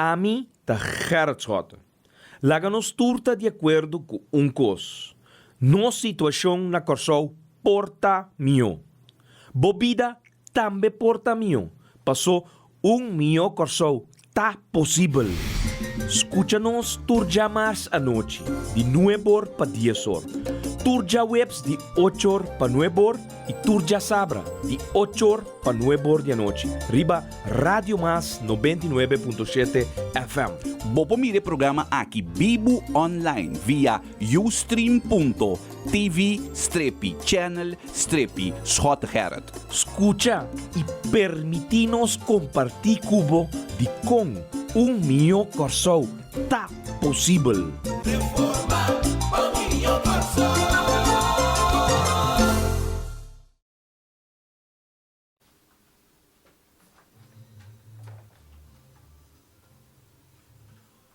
A mim, tá Gerard Schotten. Laga nos turta de acordo com coisa. Nossa situação na Corsou porta mio. Bobida também porta mio. Passou mio Corsou. Tá possível. Escucha-nos turja mais à noite, de 9 para 10 horas. Turja webs de 8 horas para 9 horas e turja sabra de 8 horas para 9 horas da noite. Riba Radio Mas 99.7 FM. Bopo mire programa aqui Bibo online via ustream.tv/channel/Schot Gerard. Escucha e permitinos compartir cubo de com mio Corsou. Tá possível. Reforma Minho Corsou.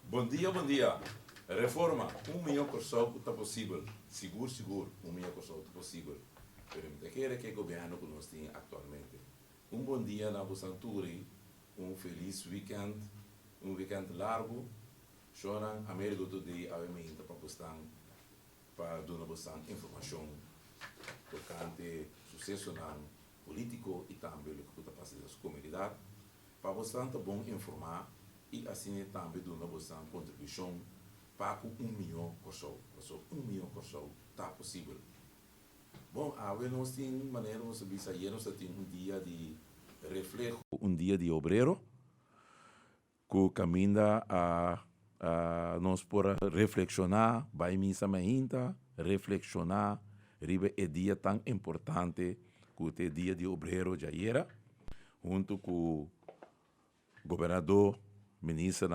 Bom dia. Reforma, Minho Corsou está possível. Seguro, Minho Corsou está possível. Pero me quer que o governo que nós temos atualmente. Bom dia na Bosanturi, feliz weekend, weekend largo. Choram, América Today, a mim, para postar, para dar informação tocante sucesso político e também o que está passando na comunidade. Para postar, bom informar e assim também dar uma contribuição para que Minho Corsou. Minho Corsou está possível. Bom, nós temos maneira, nós temos dia de reflexo, dia de obreiro, que caminha a nós por reflexionar, vai missa ainda, reflexionar, ribe é dia tão importante que o dia de obreiro já era, junto com o governador, ministro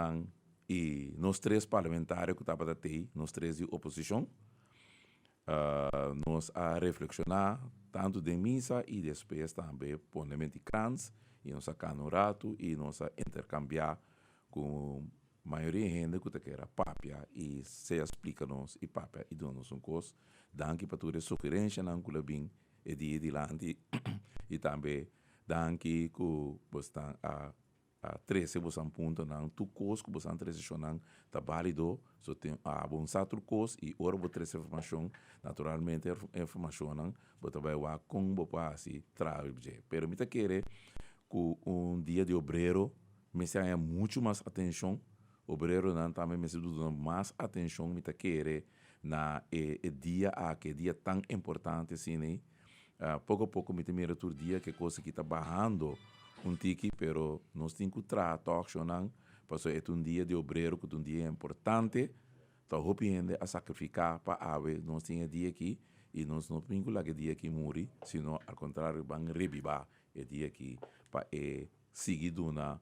e nós três parlamentares que estavam aí, nós três de oposição, nós a reflexionar tanto de missa e depois também ponemos crans e nós a canurato e nós a intercambiar com a maioria gente que quer papia e se explica-nos e papia e dá-nos coisa, danke para toda sugerência não que bem e de adiante e também danke que você a 13 você ponto não tu coisa que você transicionando tá válido só tem a bom satro coisa e ora você trazer informação naturalmente informação não você vai lá com você assim trabalhar pero me tá querer que dia de obreiro me se muito mais atenção obreiro não também me se dando mais atenção me tá querer na dia que dia tão importante assim né pouco a pouco me tem mira todo dia que coisa que está barrando tiki, pero nós temos que tratar não, porque é dia de obreiro, que é dia importante, então hopiende a sacrificar para ave, nós temos dia aqui e nós não temos que dia aqui morrer, senão ao contrário, vamos revivar o dia aqui para seguir uma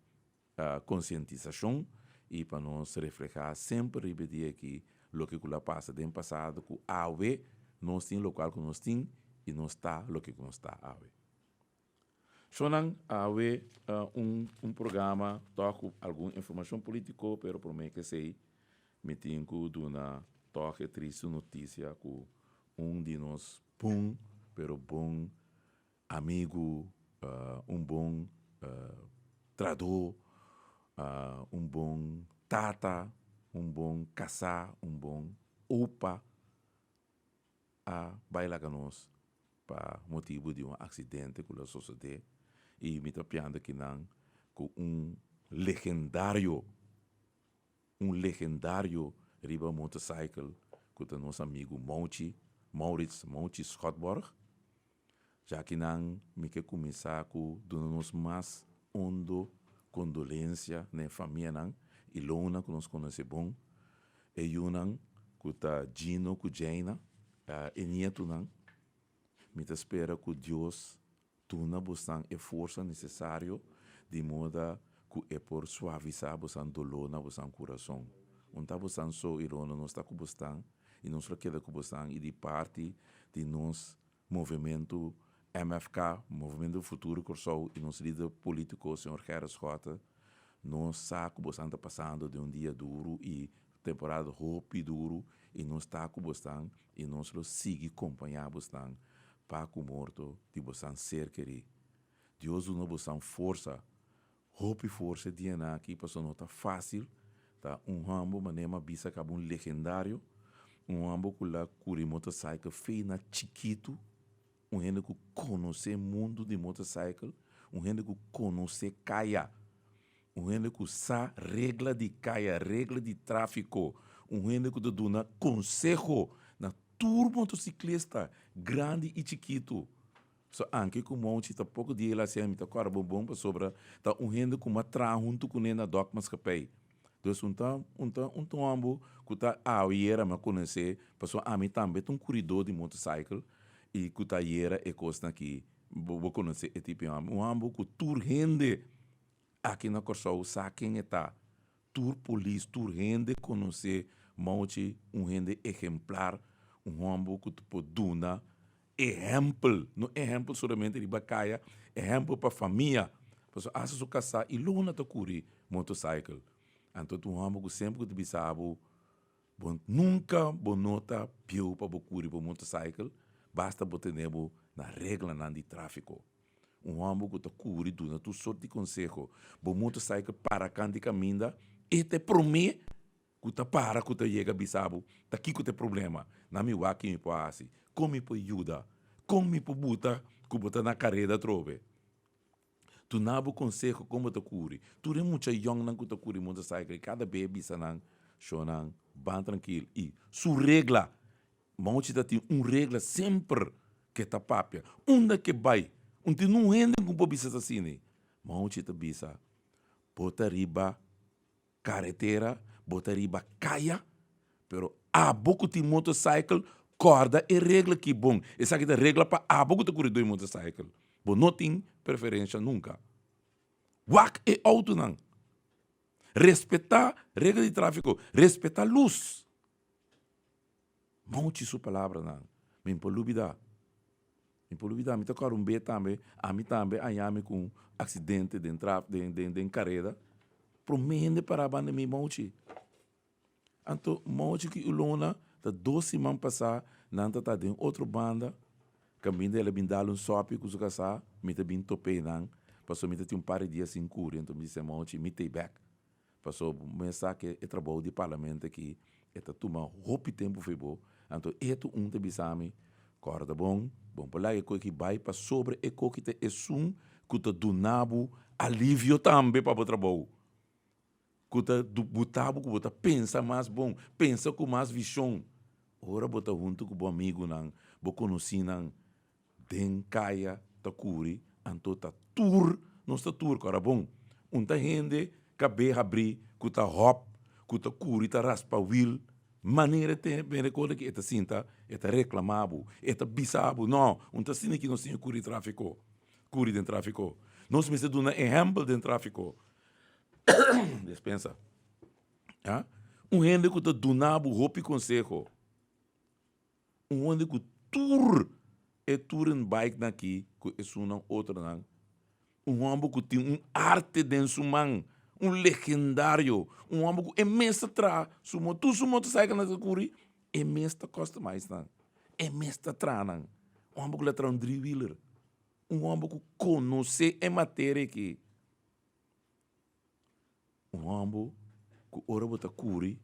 conscientização e para nós refletir sempre o dia aqui, o que passa no passado, que ave, nós temos o local que nós temos e nós está o que nós está ave. Sonan haver programa toca alguma informação política, pero por mim que sei, me tenho que dar toque triste notícia que de nós bom, pero bom amigo, bom tradutor, bom tata, bom casar, bom opa, baila com nós para motivo de acidente com a sociedade. E me estou pensando que não, com legendário riba motorcycle, com o nosso amigo Maurits Schotborg, já que não me quer começar com nos mais ondo condolência na família não, e lona que nós conhecemos bom, e eu não, com o Gino, com Jaina, e nieto não, me espera que Deus tuna buscan e força necessário de modo que é por suavizar buscan dolor na buscan coração. Tá buscan só irona nós está com buscan e nós queda com buscan e de parte de nós movimento MFK, Movimento Futuro Corsou e nosso líder político, o Sr. Gerard Schotten, nós saco buscan está passando de dia duro e temporada roupa duro e nós está com buscan e nós lo sigue acompanhar buscan Paco morto, de você ser querido. Deus não você força, Hope força DNA aqui para nota fácil, tá? Hambo manema bisa que um legendário, hambo que lá curi motorcycle feina chiquito, gente que conhece mundo de motorcycle, gente que conhece caia, gente que sabe regra de caia, regra de tráfico, gente que te dá conselho na tour motociclista grande e chiquito. So, anche como um chita pouco de ela se amita cara bom para sobra tá gente com uma tra junto com nena doc mas capei então ambo que tá era mas conhecer passou a mim também um corredor de motorcycle e que tá era é costa aqui vou conhecer é tipo ambo que tour gente aqui na Corsol sabe quem tá tour polícia tour gente conhecer monte gente exemplar ambo que tu pode duna exemplo, não exemplo somente de bacaia, exemplo para a família. Porque asa su casa e luna to curi motorcycle. Então tu amo sempre que tu bisabo, nunca bonota piu para curi para motorcycle, basta botar na regra na de tráfico. Amo que tu curi duna tu sorte de conselho, bo motorcycle para canti caminda e te promete que tu para que tu chega bisabo, daqui que tu problema, na mi waki mi poasi. Come por ajuda, come por buta, que bota na carreira trove. Tu nabo conselho como te curi. Tu é muito young não que te curi motorcycle, cada baby sanang, shonang, ban tranquilo. E sua regra, monte tem regra sempre que tá papia. Onde que vai? Onde não rende com bobisa assim. Monte te bisa, bota riba carretera, bota riba caia, pero a boco de motorcycle corda e regra que bom. Essa aqui é regra para a boca de corredor de motorcycle. Bom, não tem preferência nunca. Wak e auto não. Respeitar regra de tráfico. Respeitar luz. Monte sua palavra não. Me impolubida. Me tocar B também. A mim também, a mim com acidente de carreira. Promende para a banda me monte. Então, monte que o lona tá 12 semanas passar, nanta tá de outra banda, caminho ela bin dá sope com o casar, me tá bin topei não, passou me tá um par de dias sem cura, então me disse monte, me tá back, passou mensagem que trabalho de parlamento aqui, tá toma roupa tempo foi bom, então tá bisame, corda bom para lá que vai para sobre e que te esum que tá do nabo alívio também para o trabalho. Que botava que bota pensa mais bom, pensa com mais visão. Ora bota junto com o amigo não, bo conheci não, den caia ta curi, anto ta tour, não está tour, cara bom. Unta gente cabe abrir, que ta hop, que ta curi ta raspa will, maneira tem bem recorda que eta sinta, eta reclamabo, eta bisabo, não, unta sine que não sinha curi tráfico, curi den tráfico. Nós me se duna exemplo den tráfico. Dispensa. Gente que te donava roupa e conselho. Gente que tour é tour em bike daqui, que é uma outra não. Homem que tem arte dentro sua mão, legendário. Homem que é mestre tra, sua motorcycle na curi, é mestre costa mais não. É mestre tra não. Homem que lá tra three-wheeler. Homem que conhece a matéria aqui. Homem que ora bota curi,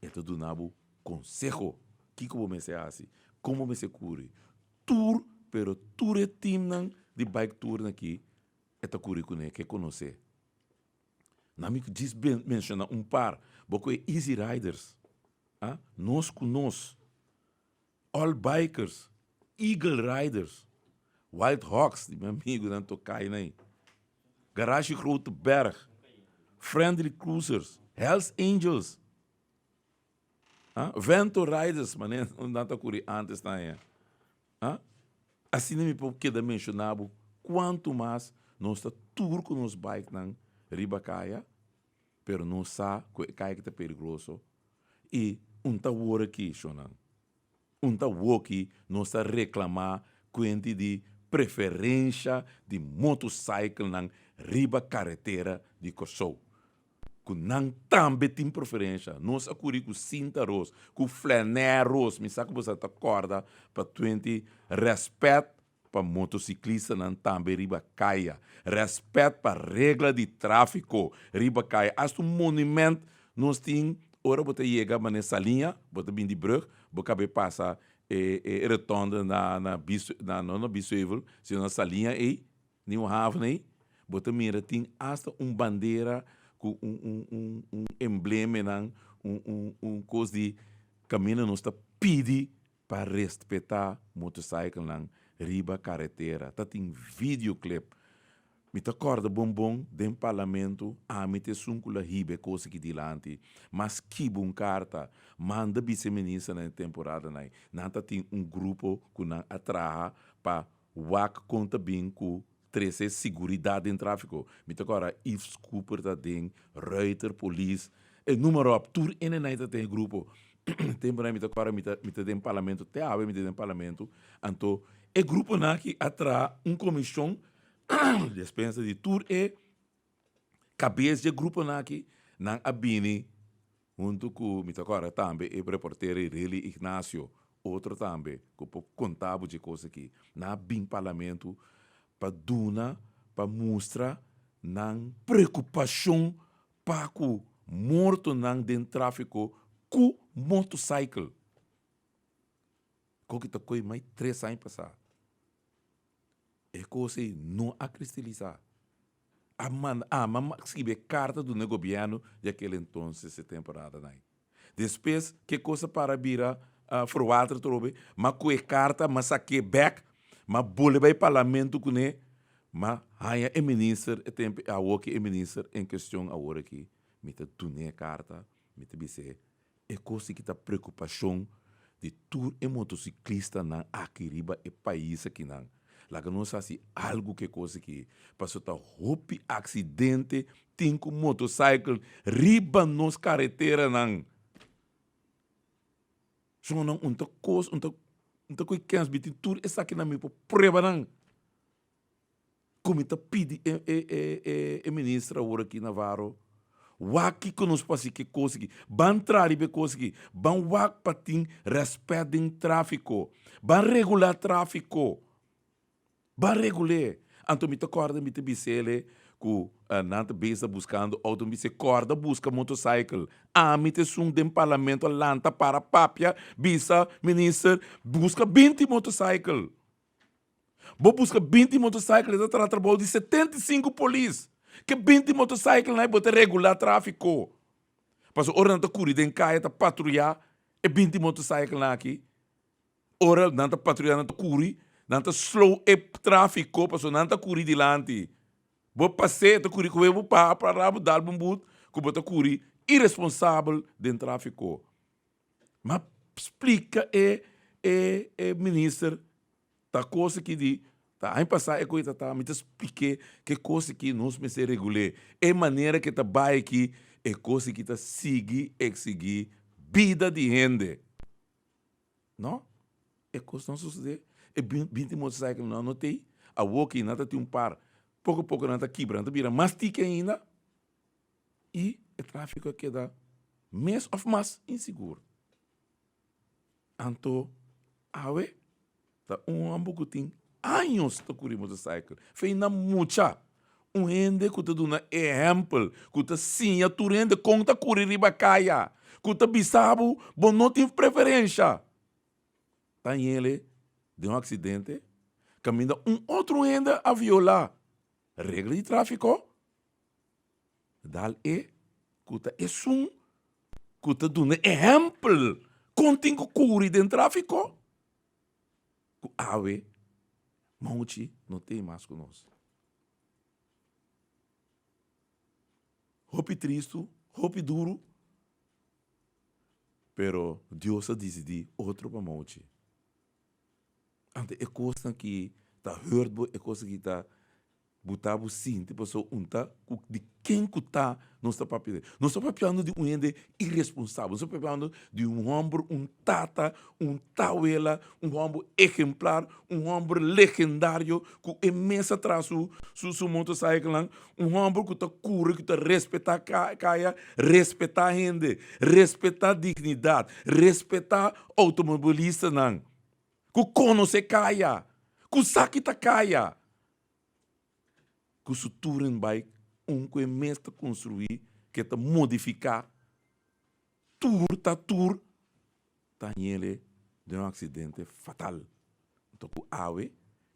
é te donavo conselho. Que como me se assim? Como me se curi? Tour, pero tour é team de bike tour aqui, é te curi com que conhecer. Na me diz menciona par, porque é Easy Riders, nós com nós, All Bikers, Eagle Riders, Wild Hawks, de meu amigo não tocai nem, Garage Grote Berg, Friendly Cruisers, Hells Angels, Vento Riders, mas não está curi antes também. Assim me porque da mencionava quanto mais nós está turco nos bike nan riba caia, pero não sabe que caia que está perigoso e tá wor aqui, chonan. Tá wor aqui nós está reclamar quanti de preferência de motorcycle nan riba carretera de Corsou. Que não também tem preferência. Nós acuri com cinta rosa, com flané rosa, me sabe que você está corda para 20 respeito para motociclista não também riba caia. Respeito para regra de tráfico riba caia. Hasta um monumento nós temos, ora você chega nessa linha, você vem de brug, você passa retorna na Bisuevel, se nessa linha aí, nem um haven aí, você mira tem hasta bandeira com emblema, coisa de caminho nós está pedi para respeitar motocicleta na riba carretera. Tá tem videoclip. Me te acorda bom do parlamento, me te suncula ribe coisa que dilante, mas que bom carta, manda vice-ministra na temporada nai. Nanta tem grupo que não atraha para wak conta bem com 13 seguridade em tráfico. Me te agora Yves Cooper tá tem, Reuter, Police, número up, tur tem grupo. Tempo na me te agora me te tem parlamento, me te tem parlamento, então grupo na que atraha comissão dispensa de tour cabeça de grupo aqui não abine junto com me agora também o repórter Reli Ignacio outro também que contábil de coisa aqui na bem parlamento para duna para mostrar não preocupação para o morto não dentro tráfico com motociclo que tá coi mais 3 anos passar é coisa não a cristalizar. Mamãe escreve carta do governo de aquele então, essa temporada. Depois, que coisa para vir a forward, mas com a carta, mas saque back, mas bole vai parlamento com ele, mas aí é ministro, é ministro em questão agora aqui, me te tune a carta, me te dizer, é coisa que tá preocupação de tour e motociclista na aqui riba e país aqui não. Lá que não sabe algo que coisa que passou tá roupa acidente tem com motociclo riba nos carretera não. Só não coisa coi quem bitin tur essa aqui na minha prova não. Como tá pedi ministra agora aqui Navarro. Waki que nos passa que coisa que ban traribe coisa que ban wak patin respeito em tráfico, ban regular tráfico. Ba regular. Então, me te acorda, me te bisele, que nanta besa buscando, auto me se corda, busca motociclo. Me te sum dem parlamento, lanta para papia, bisa, ministro, busca 20 motociclo. Bo busca 20 motociclo, ele está trabalhando de 75 polícia. Que 20 motociclo não é botar regular tráfico. Passo, ora não tá corrida em caia, tá patrulhar, e 20 motociclo aqui. Ora não tá patrulhar, não tá corrida. Não está slow e tráfico, porque não está correndo dilante. Vou passar, está correndo com o para rabo, dar um boot, que vou correr irresponsável dentro do tráfico. Mas explica ministro, tá coisa que diz, tá, em passar, coisa tá, me explique que coisa que nós me se regular. É maneira que tá vai aqui, é coisa que tá seguir, vida de gente. Não? É coisa não suceder. E 20 motociclos não anotei. A walking nada tem par. Pouco a pouco nada quebrando, vira mastica ainda. E o tráfico queda mais ou mais inseguro. Então, awe, tá homem que tem anos de correr motociclo. Fez na mucha. Gente que te dá um exemplo, que te ensina, tu rende conta correr riba caia. Que te bisabo, bom não tem preferência. Tá ele de acidente, caminha outro ainda a violar regra de tráfico. Dal que te dá um exemplo, contem que corre dentro tráfico. Mauti não tem mais conosco. Hope triste, hope duro, pero Deus a decidir outro para Mauti. Ante é coisa que tá hurtbo, é coisa que tá botado sim, tipo só de quem que tá não está papel. Não está papelando de ende irresponsável, não está papelando de homem, tata, tauela, homem exemplar, homem legendário, com imensa traço, su motociclo, homem que tá cura, que tá respeitar caia, respeitar a gente, respeitar a dignidade, respeitar automobilista não. Que conhece caia, Kusaki takaya. Kusuturen by que mestre construir, que te modificar. Tour, Daniele de um acidente fatal. Então, o awe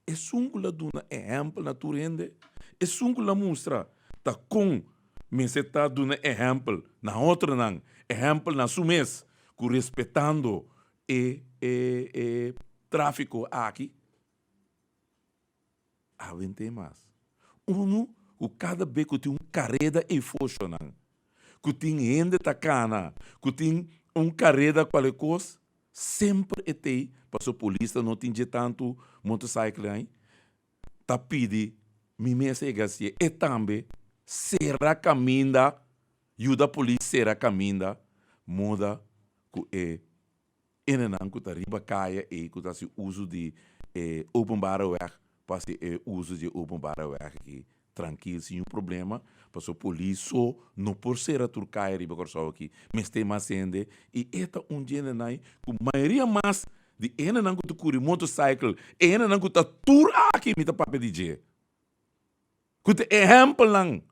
é sungula de um exemplo na turende, é sungula mostra tá com mas tá de um exemplo na outra não, exemplo na sumes, que respeitando tráfico aqui. Awe tem mais. O cada vez que tem carreda e funcionando, que tem gente tacana, que tem carreda qualquer coisa, sempre para a polícia não tem tanto motociclo aí, tá pedi, me mensagem assim, e também será caminda, ajuda a polícia será caminda, muda que não que tá riba caia e que tá se uso de open bar weg, para se uso de open bar weg aqui tranquilo, sem um problema, para a polícia não por ser a Turcaia riba corso aqui, mas tem mais sende e eta dia nai com maioria mais de ena não que curi motorcycle, ena não que tá tour aqui me tá papel DJ. Que te exemplo lang.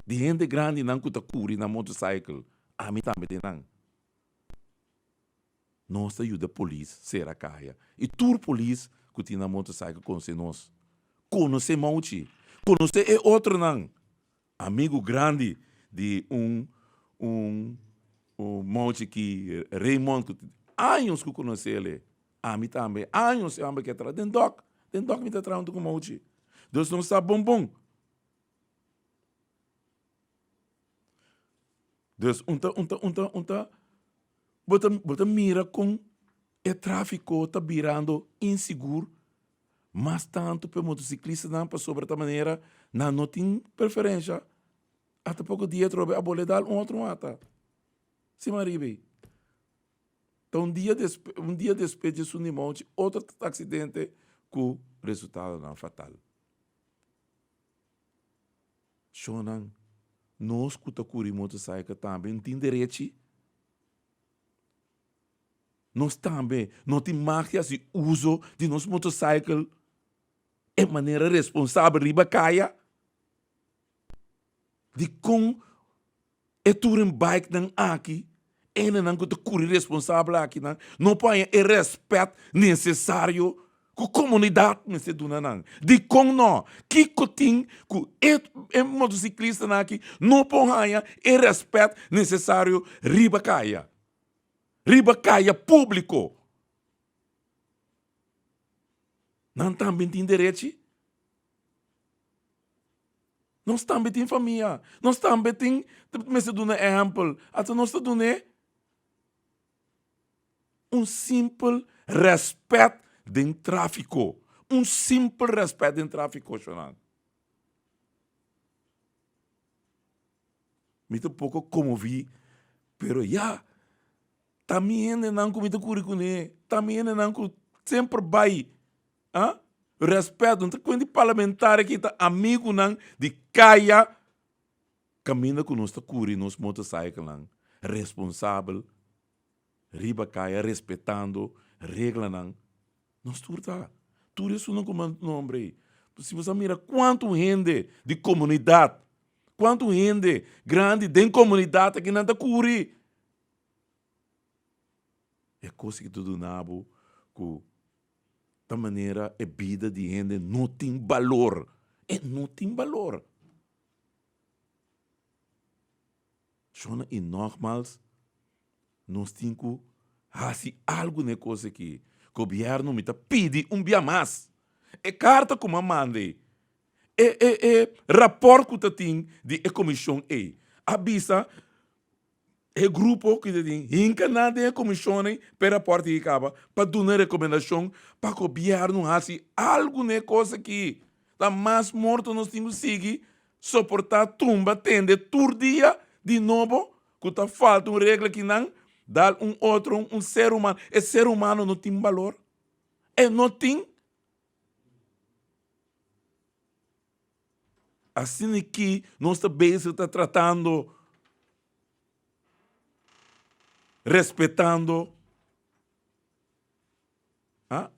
De gente grande não que tá curi na motorcycle, a mim também tem não. Nós ajuda a polícia ser a caia. E tour polícia que tem na motorcycle com nós. Conhecer Mauti. Conhecer é outro não. Amigo grande de Mauti que Raymond, anos que conhece ele. A mim também. Anos eu amo que atrás. Den doc me está trazendo com Mauti. Deus não está bom. Deus, bota mira com o tráfico está virando inseguro. Mas tanto para motociclista não para sobre esta maneira não tem preferência. Até pouco dia trobe a boledar outro mata. Se maribe. Então um dia depois de Sunimonte, outro acidente com resultado não fatal. Shonan, nós que curi motocicleta também tem direito. Nós também não temos máquinas de uso de nosso motociclo de maneira responsável, riba caia. De com é touring bike não aqui, não que curi responsável aqui não põe o respeito necessário com a comunidade nesse duna não. De com não, que tem com é motociclista aqui não põe o respeito necessário riba caia. Riba caia público. Não também tem direito. Nós também tem família. Nós também tem, mas se dá exemplo, até nós dando simples respeito do tráfico. Simples respeito do tráfico, Jonathan. Me tô pouco comovi, pero já, também não comida curicune, também não sempre vai, respeito, quando parlamentar que tá amigo não de caia, caminha com nós curi nos motorcycle não, responsável, riba caia respeitando regra não, nós tudo isso não como nome. Se você mira quanto rende de comunidade, quanto rende grande de comunidade que não tá curi, é coisa que tudo nabo com da maneira a vida de gente não tem valor. Não tem valor. E nogmaals, nós temos que fazer algo na coisa que o governo me pede dia mais. É carta como mandei. Rapport que tem de comissão avisa o grupo que tem encanado a comissão para a parte de caba para dar recomendação para o governo fazer algo na coisa que está mais morto nós temos que seguir suportar tumba tende todo dia de novo que está falta uma regra que não dá outro ser humano. Esse ser humano não tem valor. Não tem. Assim que nós também está tratando respeitando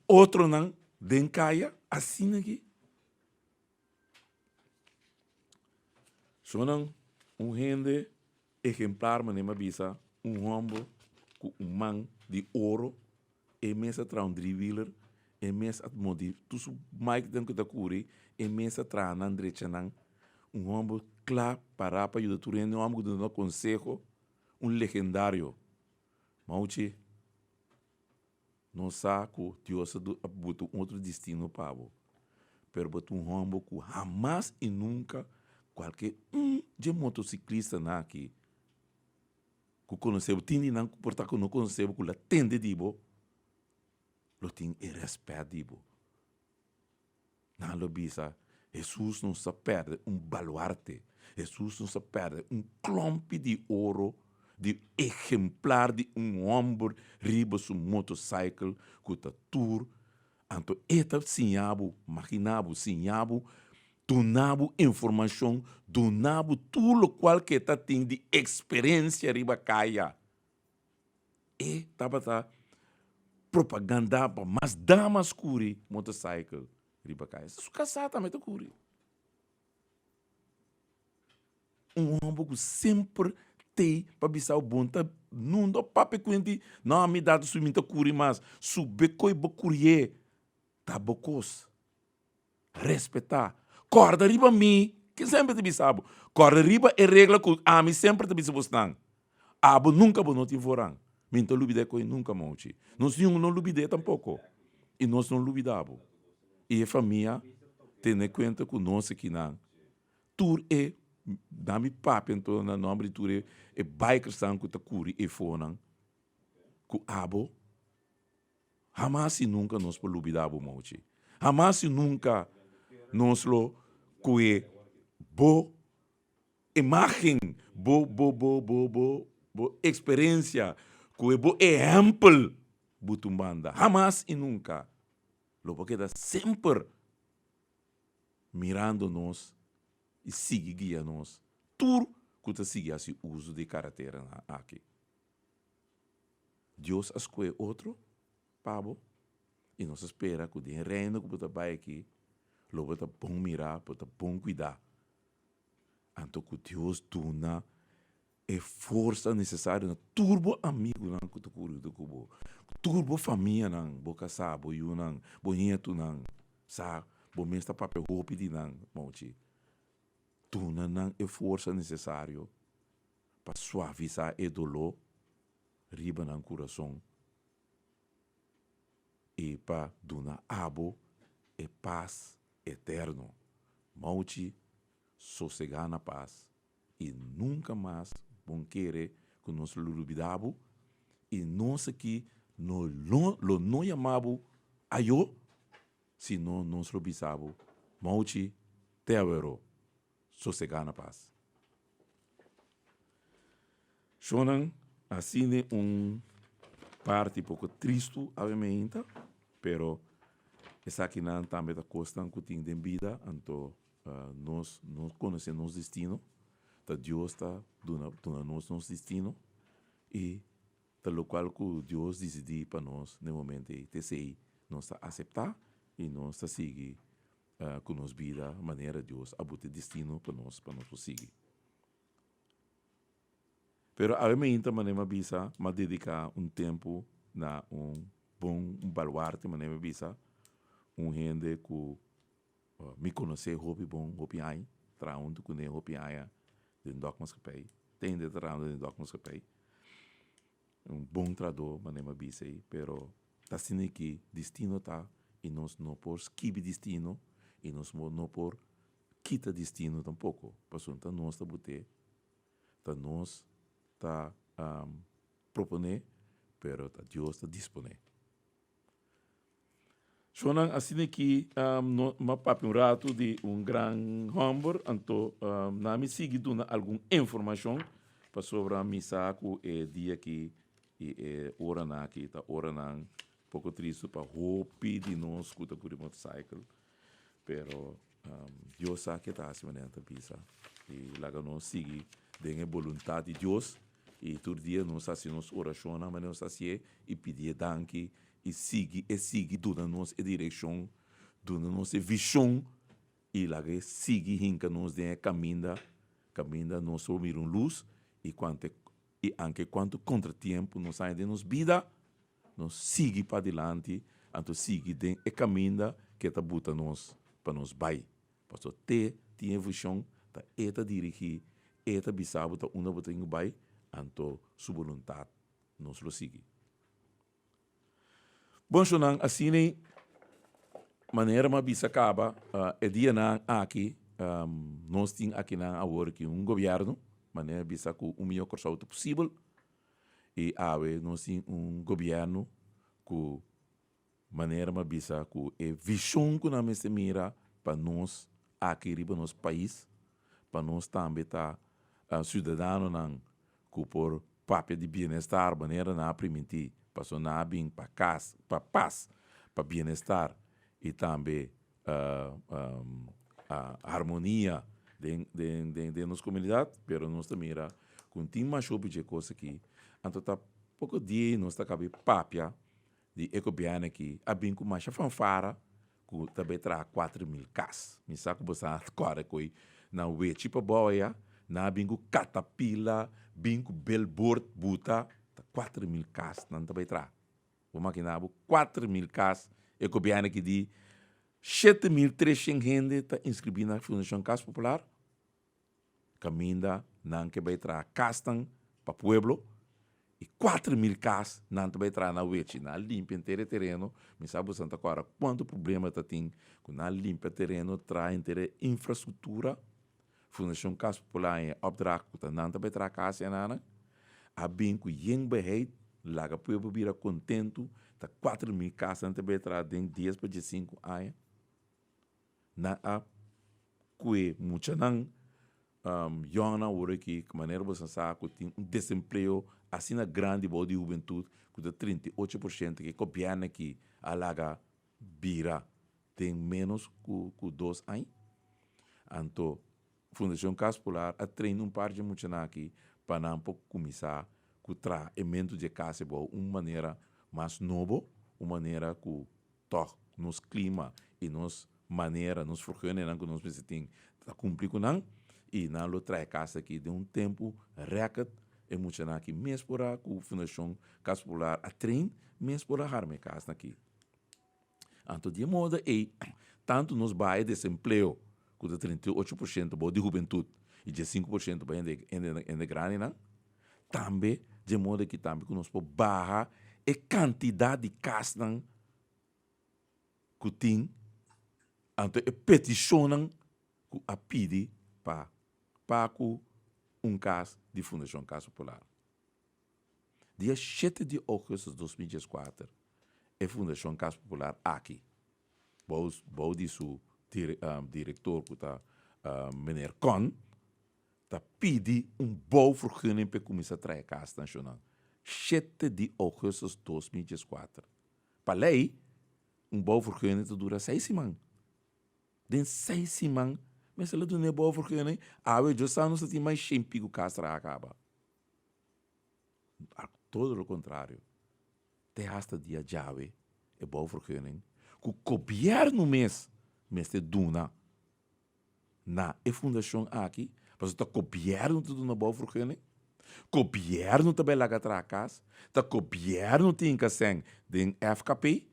Outro não, den caia, assim aqui. Sonan gente exemplar, mas nem bisa, homem com man de ouro, e mesa tra dribbler, e mesa at modi, tu su Mike den que ta curi, e mesa tra nan drechanan, homem claro para ajudar tu rende, homem que dá consejo, legendário. Mauchi, não sabe que Deus botou outro destino para você. Pero botou homem que jamais e nunca qualquer de motociclista na aqui que conheceu tindi não porta que não conheceu que la tende dibo lo tem e respeito dibo na lo bisa Jesus não se perde baluarte Jesus não se perde klompe de ouro de exemplar de homem riba su motorcycle que ta tour anto eta sinhabu maquinabu sinhabu donavo informação, donavo tudo o qual que está tendo de experiência riba caia. E estava propaganda para mais damas curi motorcycle riba caia. Isso casar também tá curi. Homem que sempre tem para bisar o bom, tá não dá papo quente, não me dá do suminta curi mas sube coi bocurie, tá bocos. Respeitar. Corda riba mi, que sempre te bisabo. Corda riba é regra que a mim sempre te bisabo estão. Abo nunca bo noti voran. Minto lubide coi nunca mouchi. Nós não lubide tampouco. E nós não lubidabo. E a família tem conta com nós aqui não. Tur é dá-me papo então na nome tur é biker são que ta curi e fonan. Que abo jamais e nunca nós po lubidabo mouchi. Jamais e nunca nós lo que bo imagem, bo experiência, que bo exemplo, butumbanda. Jamás e nunca. Lo porque da sempre mirando nós e sigue guia nós. Tudo que te sigue esse uso de carteira aqui. Deus escolhe outro, pabo, e nós espera que o reino que você vai aqui lo bota bom mirar, bota bom cuidar. Anto que Deus dona é força necessária na turbo amigo não que tu curi do cubo. Turbo família não, boca sabo e não, bonito não, sa, bom mesta papel roupa de não, monte. Dona não é força necessária para suavizar o dolor riba no coração e para dona abo e paz eterno. Mauti, sossegar na paz. E nunca mais vão querer que nós lubidabo e nós aqui não chamamos a eu, senão nós lubisabo. Mauti, tevero, sossegar na paz. Shonan, assim é parte pouco triste, obviamente, pero essa aqui não também da costa que tem de vida, então nós conhecemos nosso destino, que Deus está dando nosso destino e pelo qual que Deus decidiu para nós no momento de ser nós aceitar e nós seguir com nossa vida, a maneira de Deus abuter destino para nós seguir. Pero obviamente maneira bisa, mas dedicar tempo na bom baluarte, maneira bisa. Gente que me conhece hobby bom, hobby ai, traunto que nem hobby ai, de docmas que pei, tem de traunto de docmas que pei. Bom trador, mas nem bisei, pero tá sendo que destino tá e nós não por skip destino e nós não por quita destino tampouco, passou tá nós tá bote, tá nós tá proponer, pero tá Deus tá disponer. Sonan assim que uma papo rato de grande hamburger, então na me sigue dando alguma informação para sobre a missa que dia que e hora na que tá hora na pouco triste para roupa de nós que tá por motorcycle, pero Deus sabe que tá assim maneira pisa e lá que nós sigue de vontade de Deus e todo dia nós assim nos oração, mas nós assim e pedir danke sigue dando nos a direção, dando nos a visão, e lá que sigue hinca nos de caminha nos subir luz, e anche quanto contratempo nos sai de nos vida, nos sigue para adiante, então sigue de a caminha que está bota nos para nos vai. Pastor tinha visão, tá eta dirigir, eta bisabo tá uma bota em vai, então sua vontade nos lo sigue. Bom, Shonan, assim né, maneira uma bisa acaba, é dia na aqui, nós temos aqui na agora que governo, maneira bisa com o melhor corso possível, e nós temos governo com maneira uma bisa com a visão que nós mira para nós aqui riba nosso país, para nós também tá cidadão não por papel de bem-estar, maneira na permitir para na bem para casa, para paz, para bem-estar e também a harmonia de nossa comunidade, pero nós também mira continua mais sobre de coisa aqui, então tá pouco dia nós tá cabe papia de ecobiana aqui, a bem com mais fanfara que também traz 4.000 casas. Me saco você agora que na we tipo boia, na bingo catapila, bingo billboard buta, 4.000 casas não também traz. O maquinabo 4.000 casas, e que bem aqui de 7.300 gente está inscrito na Fundação Casa Popular. Caminda não que vai traz castan para pueblo. E 4.000 casas não vai entrar na UET, na limpa inteiro terreno. Me sabe Santa Clara quanto problema está tem com na limpa terreno, traz inteira infraestrutura. Fundação Casa Popular em Obdraco, não vai entrar casa nana. A bem que yen beheid, lá que o povo vira contento, tá 4.000 casas não vai entrar dentro 10 para 15 anos. Na a que muita não jona hora que maneira você sabe que tem desemprego assim na grande boa de juventude, que dá 38% que copiam aqui, alaga bira, tem menos que 2 anos. Então, Fundação Casa Popular a treina par de muito aqui, para não começar a trazer elementos de casa, uma maneira mais nova, uma maneira que toca nos clima e nos maneira, nos forções que nós precisamos cumprir com não, e não lo traz casa aqui de tempo recorde, é muito aqui, mesmo por a Fundação Casa Popular a trein, mesmo por a harme casa aqui. Então, de modo é, tanto nos bairros de desemprego, com 38% de juventude e 5% em grande, não? Também, de modo que também nós podemos barrar a quantidade de casas que tem, então, a petição que a pede para caso de Fundação Casa Popular. Dia 7 de agosto de 2014, a Fundação Casa Popular aqui. Vou dizer o diretor que está, Meneer Con, está pedindo bom vergunning para começar a trazer casa nacional. 7 de agosto de 2014. Para lei, bom vergunning dura 6 semanas. Den 6 semanas, mas ela não é boa vergunning, já está não tem mais tempo que o casa acaba. Todo o contrário. Até hasta dia jave, é boa vergunning, que o governo mês de duna na fundação aqui, mas o governo tudo na boa vergunning, governo também lá atrás casa, o governo tem que ser de FKP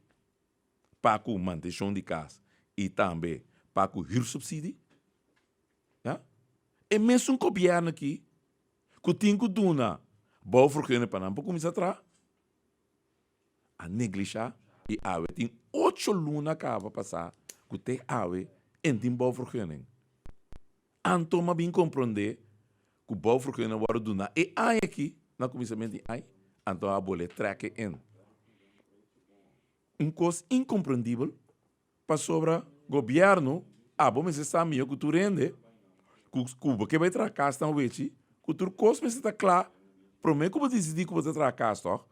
para a manutenção de casa e também para o subsídio. É mesmo um governo aqui que tem que duna boa vergunning para não começar a trabalhar. A neglijar e a tem 8 lunas acaba passar que tem ave em tem boa vergunning. Então, mas bem compreender que boa vergunning vai duna e aí aqui na começamento de aí, então a bola traque em coisa incompreendível para sobre o governo. Mas está melhor que tu rende. Cuba que vai trazer casa tão vete, que tu costa está claro. Prometo que vou decidir que vou trazer casa, tá?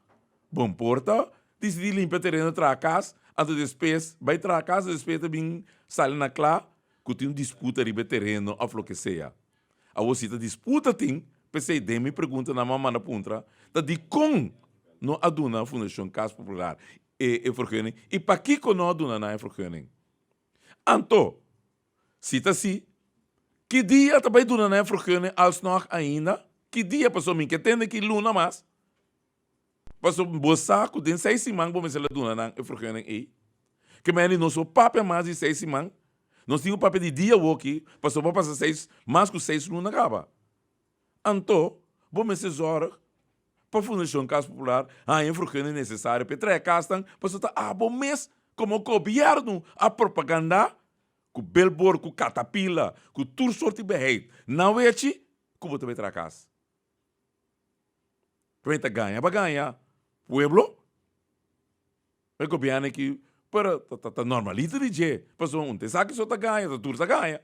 Bom porta, decidir limpar terreno trazer casa, antes depois vai trazer casa, depois também sai na clá, que tem disputa riba terreno a floquecer. A você disputa tem, pensei de me pergunta na mamãe na puntra, tá de com não aduna a Fundação Casa Popular. vergunning. E para que não doen na vergunning? Anto, cita assim, que dia também doen na vergunning alsnog ainda? Que dia passou mim que tem que luna mais? Passou bossa com den 6 semanas bom mesela doen na vergunning e que men não sou papel mais de 6 semanas. Nós tínhamos papel de dia aqui, passou para passar 6, mais que 6 luna acaba. Anto, bom mesela zorg para a Fundação Casa Popular, a infraestrutura necessária para trazer castan, para bom mês, como o governo, a propaganda, com o billboard, com o catapila, com tudo sorte de beheid. Não é que como você vai trazer casa. Para ganhar, pueblo, o governo que para normaliza de jeito, passou um sabe que só ganha, tudo ganha.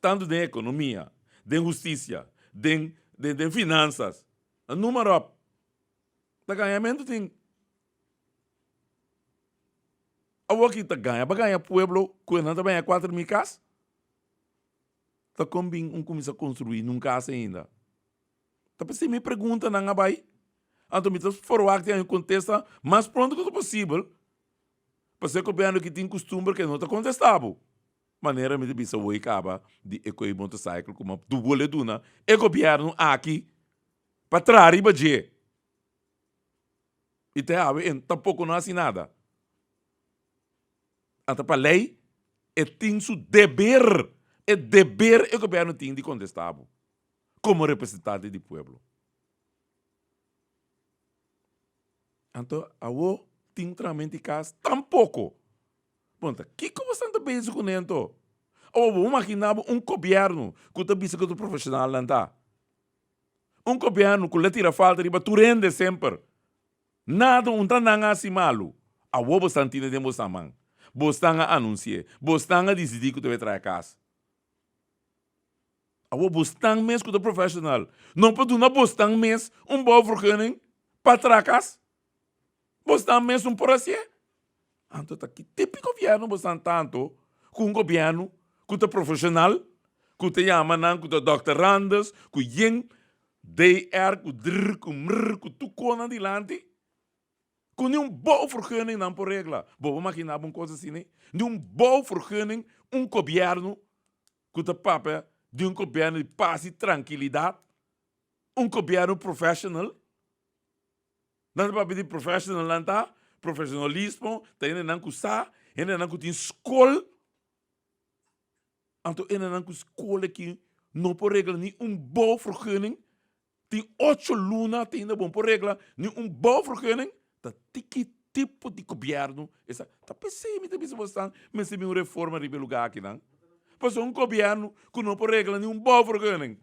Tanto de economia, de justiça, de finanças. O número de ganhamento tem. A que ganha pueblo, quando também é 4.000 casas. Está combinando começa a construir num casa ainda. Então, se me pergunta, não vai. Então, me forward tem contesta mais pronto que possível. Para ser copiando que tem costume que não está contestável. Maneira me bisa o acaba de ecoir motorcycle como do vole duna e governo aqui para trás e bater e tampouco não assim nada até para lei tem seu dever o governo tem de contestável como representante do povo então a tem realmente caso tampouco. Ponta, que você está pensando com isso? Ou imaginava governo que está pensando profissional não está. Governo que lhe tira falta de tu rende sempre. Nada está nada assim malo. A você está entendendo de você man. Você está anunciar, você está decidir que tu vai trazer casa. A você está mesmo com o profissional. Não pode não você está mesmo bom vergunning para trazer casa. Você está mesmo por assim. Então, que tipo de governo você tanto com governo que é profissional, que te chama que é doctorandos, que yen, DR, que dr, que mr, que tu cona adiante, que nem bom vergunning não por regra. Vou imaginar uma coisa assim, nem bom vergunning, governo que te papa de governo de paz e tranquilidade, governo profissional, não papa de profissional não está, profissionalismo, tem não custa, ainda não tem escola, então ainda não escola que não por regra nem bom vergunning, tem 8 lunas, tem ainda bom por regra, nem bom vergunning, tá que tipo de governo, essa, tá pensei, me também se você mas se me reforma de lugar aqui não, passou governo que não por regra nem bom vergunning,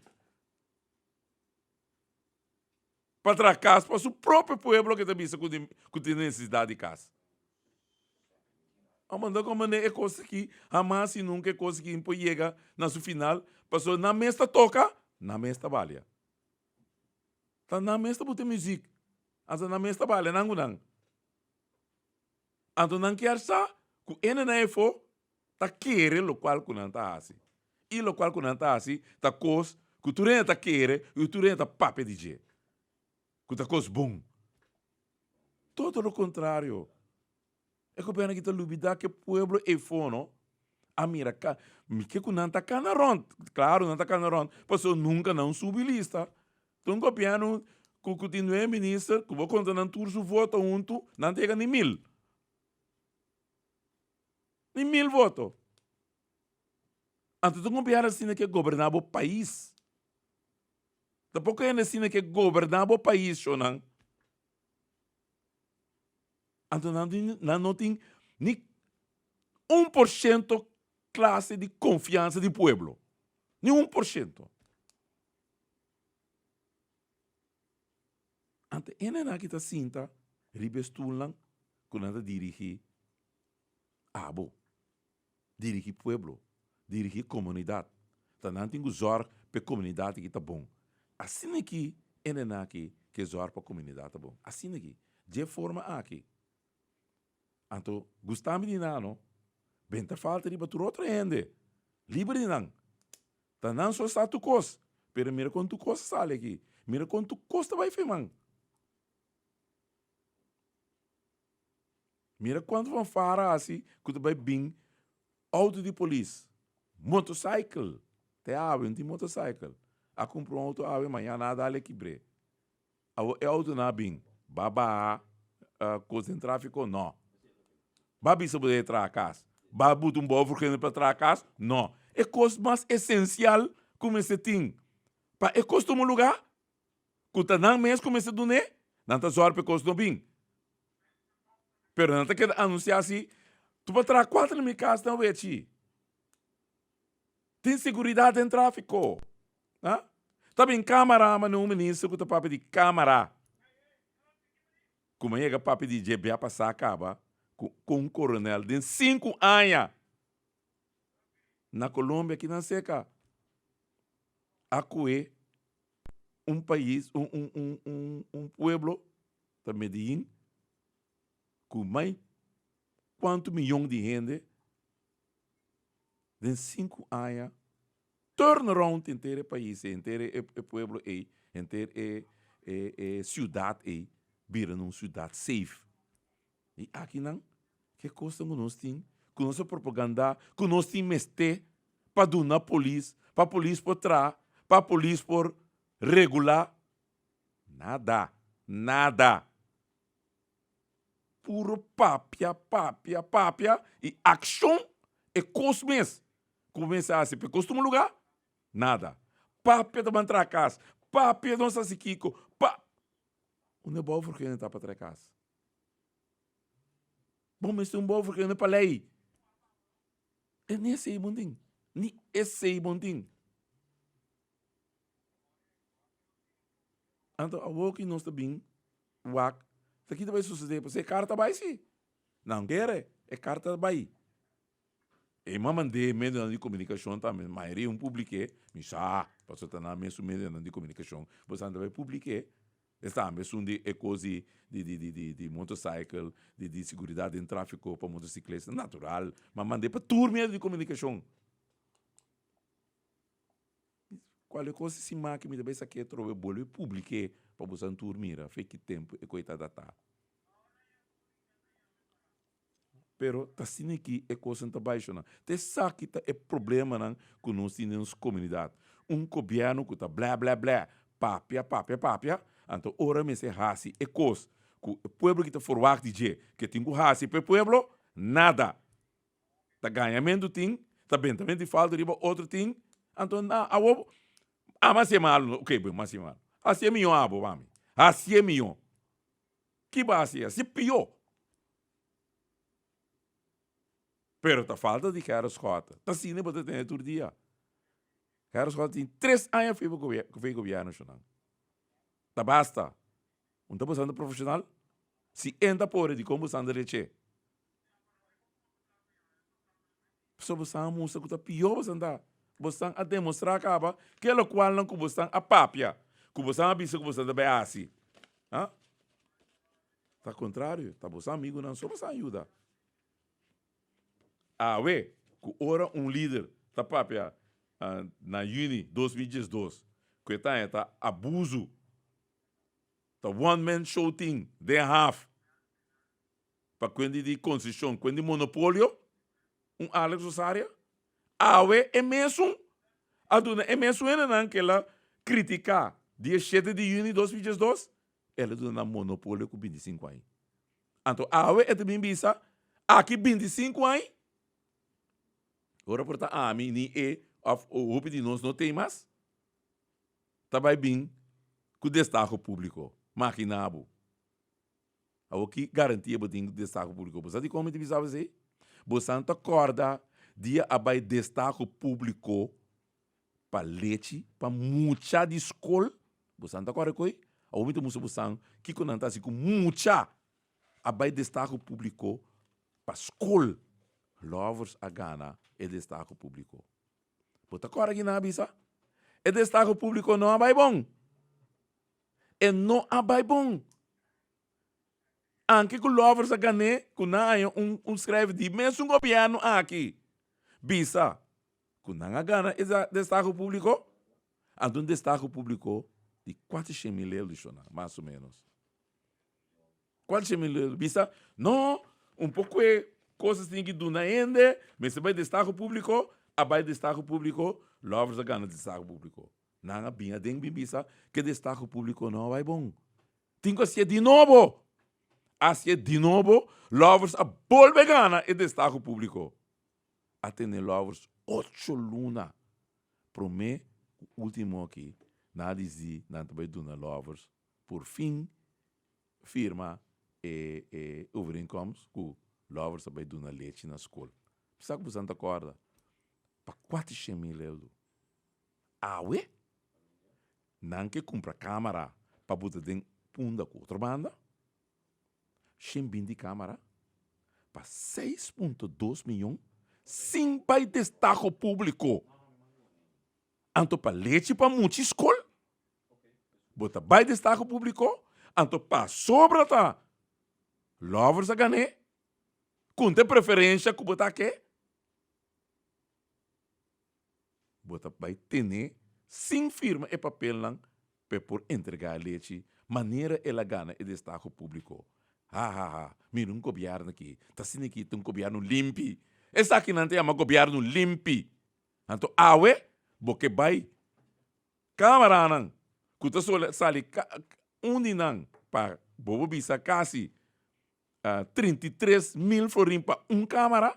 para trazer casa para o próprio povo que também que tem necessidade de casa. A mandar como é coisa que jamais se nunca é coisa que impõe chega na sua final, passou na mesa toca, na mesa balha. Tá na mesa botar música, asa na mesa balha não. Então não quer sa, que ene na efo, tá querer lo qual que não tá assim. E lo qual que não tá assim, tá cos que tu renta tá querer e tu renta pape de je. Que tá cos bom. Todo o contrário. É que o pena que tá lubida que o pueblo é fono. A mira, que não tá canaron. Claro, não tá canaron. Passou nunca não subi lista. Então, o piano, que continue ministro, que vou contar não turso voto junto, não chega nem 1.000. Nem 1.000 votos. Então, o piano assim que governava o país. Tampouco é assim que governava o país, não. Então, não tem nem 1% classe de confiança do povo. Nem 1%. Então, é que está sinta, ribestulan, quando dirigir abo, dirigir povo, dirigir comunidade. Então, não tem que zorg para a comunidade que está bom. Assim aqui, é aqui que zorg para a comunidade está bom. Assim aqui, de forma aqui. Então, gostamos de não, bem te falta de bater outra ende. Livre de não. Então, não só está tu cos, pero mira quando tu cos sale aqui. Mira quando tu costa vai firmar. Mira quando vão fara assim, quando vai bem, auto de polícia, motorcycle, te ave, não tem motorcycle. A comprar um auto ave, amanhã nada ali quebre. É auto na bem, baba, coisa em tráfico, não. Babi se poder entrar a casa. Babu um bom porque para entrar a casa, não. É coisa mais essencial como esse tem. Para é costume um lugar, quando não mesmo como esse do né, não tá só para costume bem. Pero não tá querendo anunciar assim, tu vai entrar 4 na minha casa, não é ti. Tem segurança em tráfico. Tá bem, câmara, mas não ministro que tu papo de câmara. Como é que papo de GBA passar acaba com um coronel de 5 anos. Na Colômbia, aqui na seca. Acué, um país, um pueblo, da Medellín, com mais quanto milhão de gente, de 5 anos, turnaround inteiro o país, inteiro o pueblo, inteiro a cidade, vira uma cidade safe. E aqui não, que coisa que nós temos, que nossa propaganda, que nós temos mestre, para dar polícia, para a polícia por trás, para a polícia por regular, nada, nada. Puro papia, e ação é cosmes. Começa a se costuma lugar, nada. Papia de manter a casa, papia de nossa siquico, o não é bom porque não está para trás casa. Bom, mas é um bom porque não é para lei. É nem esse aí, bondinho. Nem esse aí, bondinho. Então, a boa que nós está bem, isso aqui vai suceder, porque é carta vai sim. Não quer, é carta vai. E mandei meio de comunicação também, mas maioria publiquei, mas passou a na mesmo meio de comunicação, você vai publicar. Está mesmo de coisa de motorcycle, de segurança em tráfico para motociclista, natural, mas mandei para turma de comunicação. Qual é a coisa se que me deve saber trove bolo e publiquei para você turmir, fez que tempo e coitada tá. Pero tá sendo aqui é coisa tá baixo não. Te sabe que é problema não que nós temos nas comunidades. Governo que tá blá blá blá, papia. Então ora me se hasi é coisa. O povo que tá forward de que tem o hasi para o povo nada. Tá ganhamento tem, tá bem também de falta de outro tem. Então mas é malo, ok, mas é malo. Assim é melhor, abo, mami. Assim é melhor. Que base é? Assim é pior. Pero tá falta de Carlos Cota. Tá sim, para ter todo dia. Carlos Cota tem 3 anos que foi governo nacional. Tá basta. Não tá passando profissional? Se entra por de como são de leche. Só você mostra que tá pior você andar. Você a demonstrar acaba que é o qual não que você a papia. Que você a bisa que você deve assim. Tá contrário. Tá você amigo não, só você ajuda. Que ora líder tá papia na Juni 2012. Que tá abuso. Tá one man show thing, they have. Para quando de concessão, quando de monopólio, Alex Rosario, é mesmo, é mesmo não que ela criticar dia 7 de junho de 2012, ela dona monopólio com 25 anos. Então, é também bisa, aqui 25 anos, agora porta mim nem o de nós não tem mais, tá bem com o destaque público, maquinabo. O que garantia o destaque público? Você sabe como te visava assim? Você não acorda dia abai destaque público para leite, para muita de escola. Você não acorda com isso? A muito musa você que quando está assim com muita abai destaque público para escola. Lovers a Gana é destaque público. Você acorda aqui na bisa? É destaque público não abai bom. É não abai bom. Anche com lovers a Gana, com escreve de mesmo governo aqui. Bisa, quando não gana esse destaque público, então destaque público de 400 mil euros, mais ou menos. 400 mil euros, bisa, não, um pouco de coisas tem que do na ende, mas se vai destaque público, abai destaque público, lovers a gana destaque público. Nanga binha den bimbisa que destaque público não vai bom. Tem que ser de novo. Assim de novo, lovers a volve gana e destaque público. Atende lovers 8 luna. Pro me, último aqui, nada dizer, nada vai do na lovers. Por fim, firma e overeenkomst que lovers vai do na leite na escola. Sabe que você não acorda? Para 400 mil euros. Ah, ué? Não que compra câmera para botar dentro punda com outra banda. Chembim de câmera para 6,2 milhões sem pai destaque público. Anto para leite para muita escola. Bota pai destaque público. Anto para sobra tá. Lovers a ganhar. Conta preferência que botar aqui. Bota pai tener sem firma e papel lang por entregar leite. Maneira ela gana e destaque público. Mira um governo aqui. Tá sendo aqui um governo limpo. Essa aqui não tem uma governo limpo. Então, porque vai câmara não. Kuta sali onde não para bobo bisa quase 33 mil florim para câmara.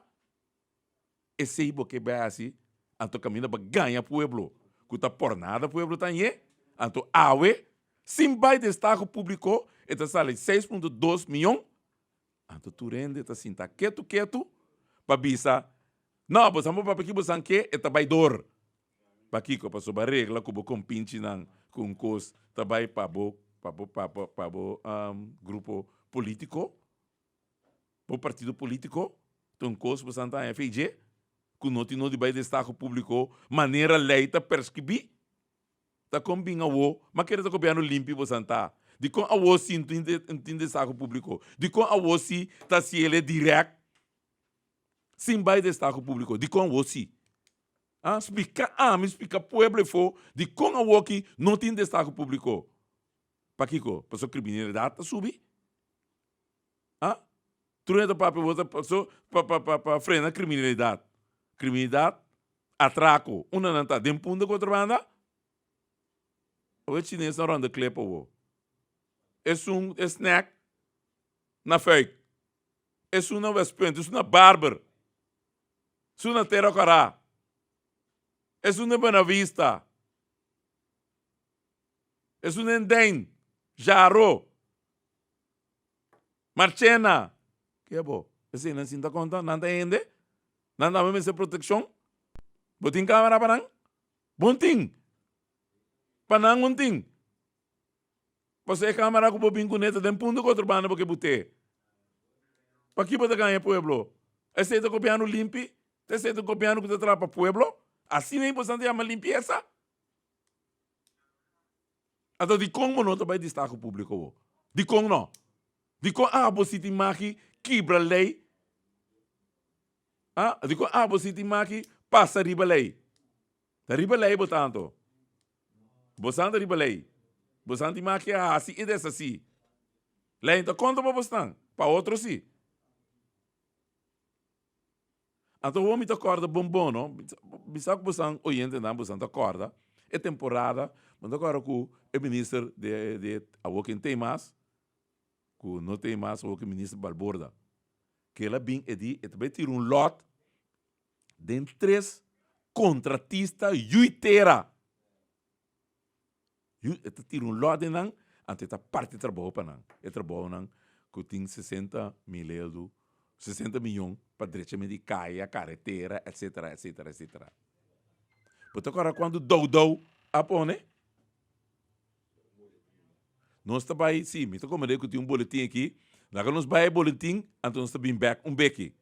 Esse aí porque vai assim. Então, caminha para ganhar pueblo. Kuta por nada pueblo tá aí. Então, sim vai destaque público. Eta sale 6,2 milhões. Então, tu rende, eta assim, tá quieto, para bisa. Não, você não vai aqui, você não quer, eta vai dor. Para aqui, para sobre a regra, como com pinche, com coisa, tá vai para grupo político, para partido político, então coisa, você não está em FG, que não tem de destaque público, maneira leita, prescrever. Tá com bem mas quer dizer que o governo limpo, você não está. De com a você não tem destaque público. De com a você tá se ele é direto. Sim, vai destaque público. De com a você. Me explica pueblo for. De com a você não tem destaque público. Para que co? Para sua criminalidade tá subir. Tu não é para frenar a criminalidade. Criminalidade, atraco. Uma não tá dentro da contrabanda. O chinês não anda clepa o. É snack na fake. É uma vespente, é uma barber. É uma terracará. É uma Buena Vista. É um endem. Jaro. Marchena. Que é bom? Assim, não se dá conta? Não tem ende? Não dá mesmo essa proteção? Botin câmera para não? Bonting. Para não, bonting. Você é câmera com o bobinho com neta, tem ponto contra o banda porque botei. Para que você ganha pueblo? Esse é o governo limpo? Esse é o governo que trata para pueblo? Assim é importante a limpeza? Então, de como não vai destaque público? De como não? De como você tem que quebra a lei? De como você tem que passa a riba lei? A riba lei, portanto. Você anda a riba lei. Você anda que assim e dessa assim. Lei, então conta para você, para outro sim. Então, o homem acorda bombom, não? Bisa que você orienta, não? Você acorda. É temporada, mas agora que o ministro de a quem tem mais, que não tem mais, o ministro Balborda, que ela bem vai tirar lote de 3 contratistas yuiteira. Eta tira lote de não, ante esta parte de trabalho para não. É trabalho não, que tem 60 mil euros, 60 milhões para diretamente de caia, carretera, etc. Porque agora quando dou, apone, nós estamos sim, me como eu tenho boletim aqui, lá que nós vai boletim, então nós estamos back, beque.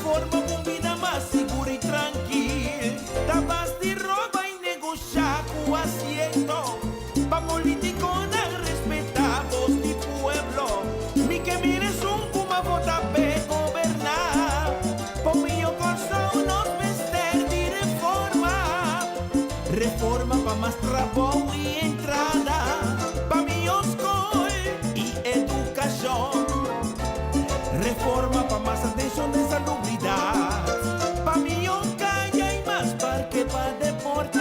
Reforma com vida mais segura e tranquila. Tabas de rouba e negociar com o asiento. Pa político não respeitar voz de pueblo. Mi que mires como vota pe governar. Por meu coração nos vestir de reforma. Reforma pa mais trabalho e entrada. Pa minha escola e educação. Reforma pa mais atenção de salubridade. Pa minha calle e mais parque pa deporte.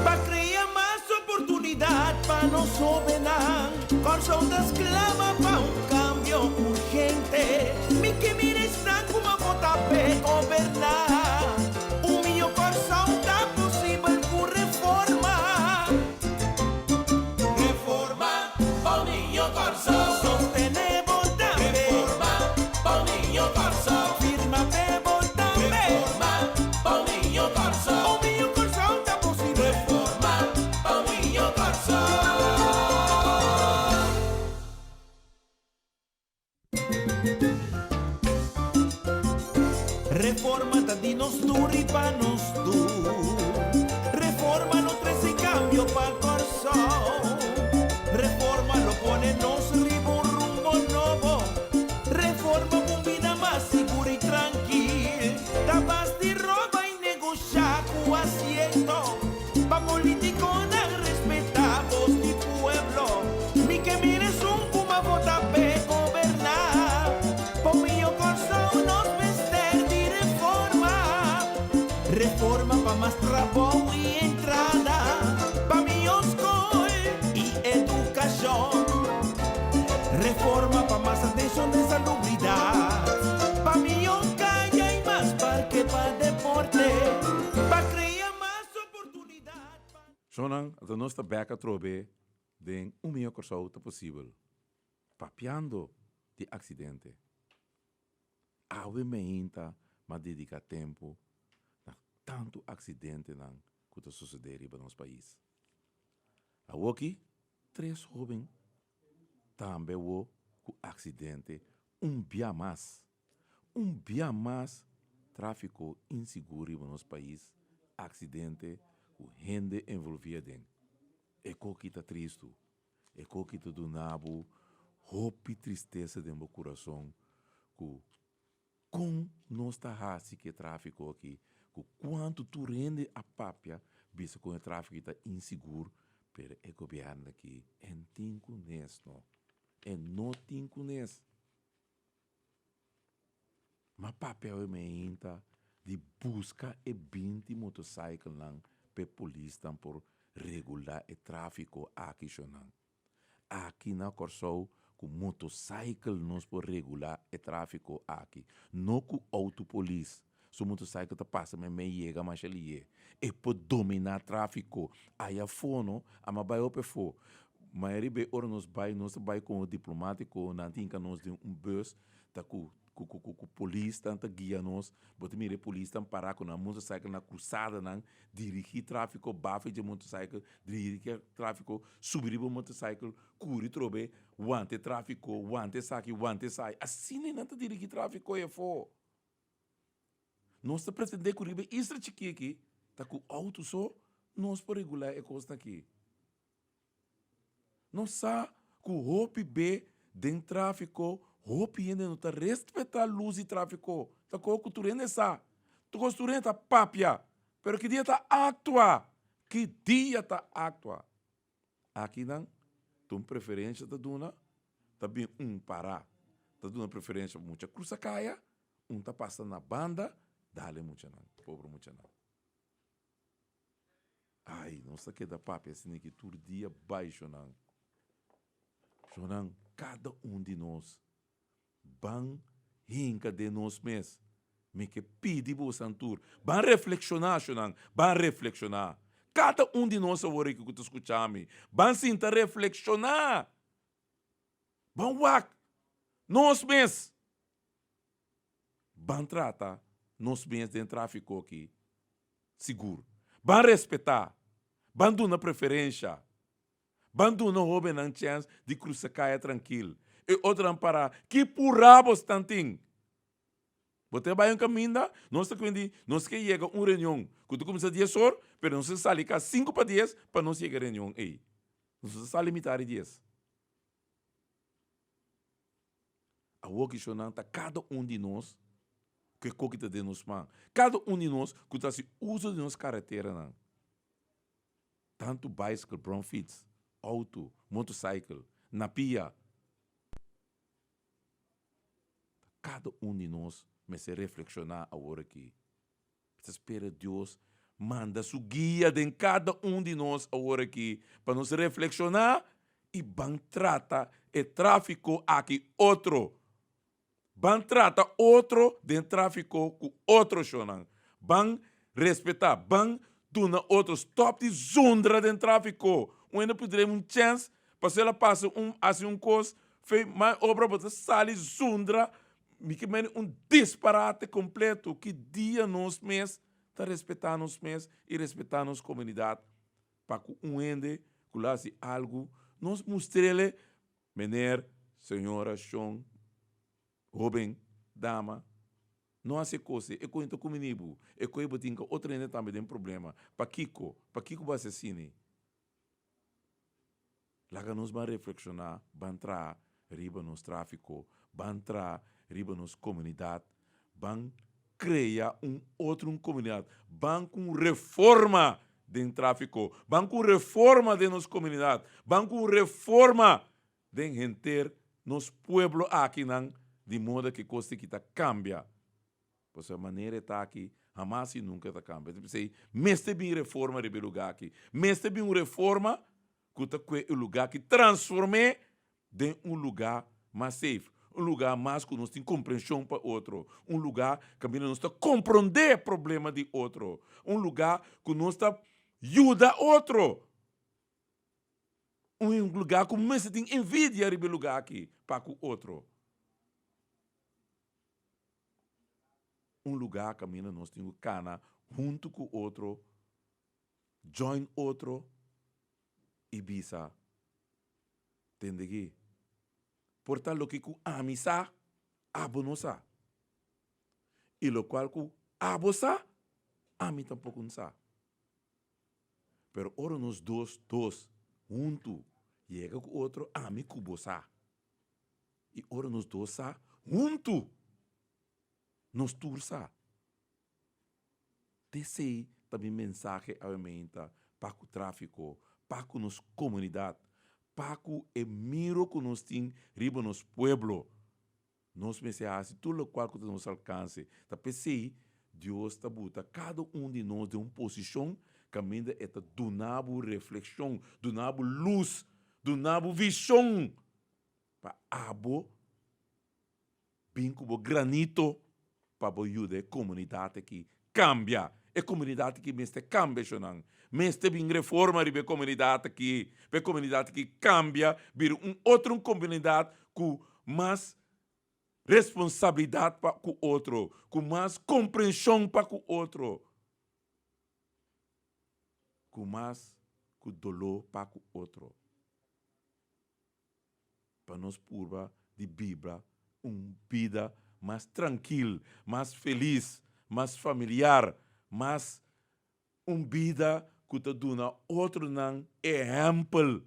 Pa criar mais oportunidade pa nós soberan. Coração das clama pa cambio urgente. Mi que mira está como vota pe governar. O meu coração tá possível por reforma. Reforma pa meu coração. Sostenemos também. Reforma pa meu coração. Firma pe também. Reforma pa meu coração. O meu coração tá possível. Reforma pa meu coração. Reforma ta di nos duri pa nos du. Reforma no trece cambio pa corazón. Reforma lo pone nos ribo un rumbo nuevo. Reforma con vida más segura y tranquila. Tabas de roba y negociar con asiento. Pa político no respetar voz de pueblo. Mi que mires como vota pe gobernar. Por mío corazón nos vestir de reforma. Reforma pa más trabajo y entrada. Pa mi escola y educación. Reforma pa más atención de salubridad. Pa mi calle y más parque pa deporte. Pa crear más oportunidad. Zolang de nossa beca trobe den meio corso tá possível. Papiando de acidente. Ave meinta, mas dedica tempo na tanto acidente não que está sucedendo em nosso país. Aqui, 3 jovens também o acidente dia mais. Dia mais tráfico inseguro em nosso país, acidente, o gente envolvida em. É que está triste, é que está do nabo, hope e tristeza de meu coração, com nós está assim que tráfico aqui, com quanto tu rende a papia, visto que o tráfico está inseguro, pero o governo aqui é não, é não tincunes. Mas papel é meinta de busca e 20 motociclos lang pe polícia por regular o tráfico aqui chonan. Aqui na Corsou, com motociclo nós por regular o tráfico aqui. Não com autopolice. Se o motociclo tá passa, mas me chega, mas ele é por dominar tráfico. Aí a fono, a ma vai ope fo. Mas ele ora nós vai com o diplomático, não tinha nós de bus, tá com polícia, tanta guia nós, bote mire polícia parar com a motociclo na cruzada, não dirigir tráfico, bafe de motociclo, dirigir tráfico, subir o motociclo, curi trobe, wante tráfico, wante saque, wante sai. Assim não tá dirigir tráfico é fo. Nós tá pretender que isso aqui, tá com auto só, nós por regular é coisa aqui. Nós sabe que o hope B dentro tráfico, hope ainda não tá respeitar luz e tráfico. Tá com o tu rende sa, tu construindo tá papia, pero que dia tá actua, que dia tá actua. Aqui não, tu preferência da duna, tá bem parar, tá dando preferência muita cruza caia, tá passando na banda. Dale mucha não, pobre mucha não. Ai, não sei que da papo assim que todo dia baixo não. Chonan, cada de nós, ban hinca de nós mesmos, me que pedi bo santur, ban reflexionar, chonan, ban reflexionar. Cada de nós agora que tu escutame, ban sinta reflexionar. Ban wak, nós mesmos. Ban trata nós bens de tráfico aqui, seguro. Ban respeitar, ban dar preferência, ban não roubar a chance de cruzar caia tranquilo. E outra para que por rabo tantinho. Você vai em caminho, nós que chega uma reunião, quando começa a 10 horas, mas nós sai cá 5 para 10 para nós chegar a reunião. Ei, nós sai limitar a 10. A o que chonanta cada de nós que coquita de nós man. Cada de nós que está se usa de nós carretera não. Tanto bicycle, brown fits, auto, motorcycle, napia. Cada de nós me se reflexionar agora aqui. Espera Deus manda sua guia de cada de nós agora aqui para nos reflexionar e ban trata e tráfico aqui outro. Ban trata outro de tráfico com outro chonan. Ban respeitar, ban duna outro stop de zundra de tráfico. Ainda poderemos chance para se ela passa assim coisa, fez mais obra para sair zundra. Que men disparate completo que dia nos mês está respeitar nos mês e respeitar nos comunidade para que ende que lá se algo nos mostrele mener senhora chão Robin dama não hace coisa e com então comunibu e com ele tinha outra ainda também tem problema para Kiko vai ser cine lá que nos vai reflexionar vai entrar riba nos tráfico vai entrar riba nos comunidade, vão criar outra comunidade, vão com reforma de tráfico, vão com reforma de nos comunidade, vão com reforma de gente nos pueblo aqui não, de modo que coisa que está cambia. Por essa maneira está aqui, jamais e nunca está cambia. Mestre bem reforma de lugar aqui, mestre bem reforma que está o lugar que transforme de lugar mais safe. Lugar mais que nós temos compreensão para outro. Lugar que nós está compreender o problema de outro. Lugar que nós está ajuda outro. Lugar que nós tem envidia de lugar aqui para o outro. Lugar que nós temos cana junto com outro, join outro e bisa. Entende aqui? Portanto, lo que ku amisa, abonosa. E lo qual ku abosa, ami tampoco não sa. Pero ora nos dois, junto, chega com outro, ami kubosa. E ora nos dois sa, junto, nos tursa. Desei também mensagem aumenta para o tráfico, para a nossa comunidade. Paco e miro que nós temos riba nos pueblo. Nós pensamos, tudo o qual que nos alcance. Tá pensei, Deus está bota cada de nós de uma posição que ainda é donabo reflexão, donabo luz, donabo visão. Para abo, bem como granito, para ajudar a comunidade que cambia. É a comunidade que mestre cambia, Xonang. Mestre bem reforma de a comunidade que cambia, vir outra comunidade com mais responsabilidade para o outro, com mais compreensão para o outro, com mais dolor para o outro. Para nós purba de Bíblia, vida mais tranquila, mais feliz, mais familiar, mais vida que te dá outro exemplo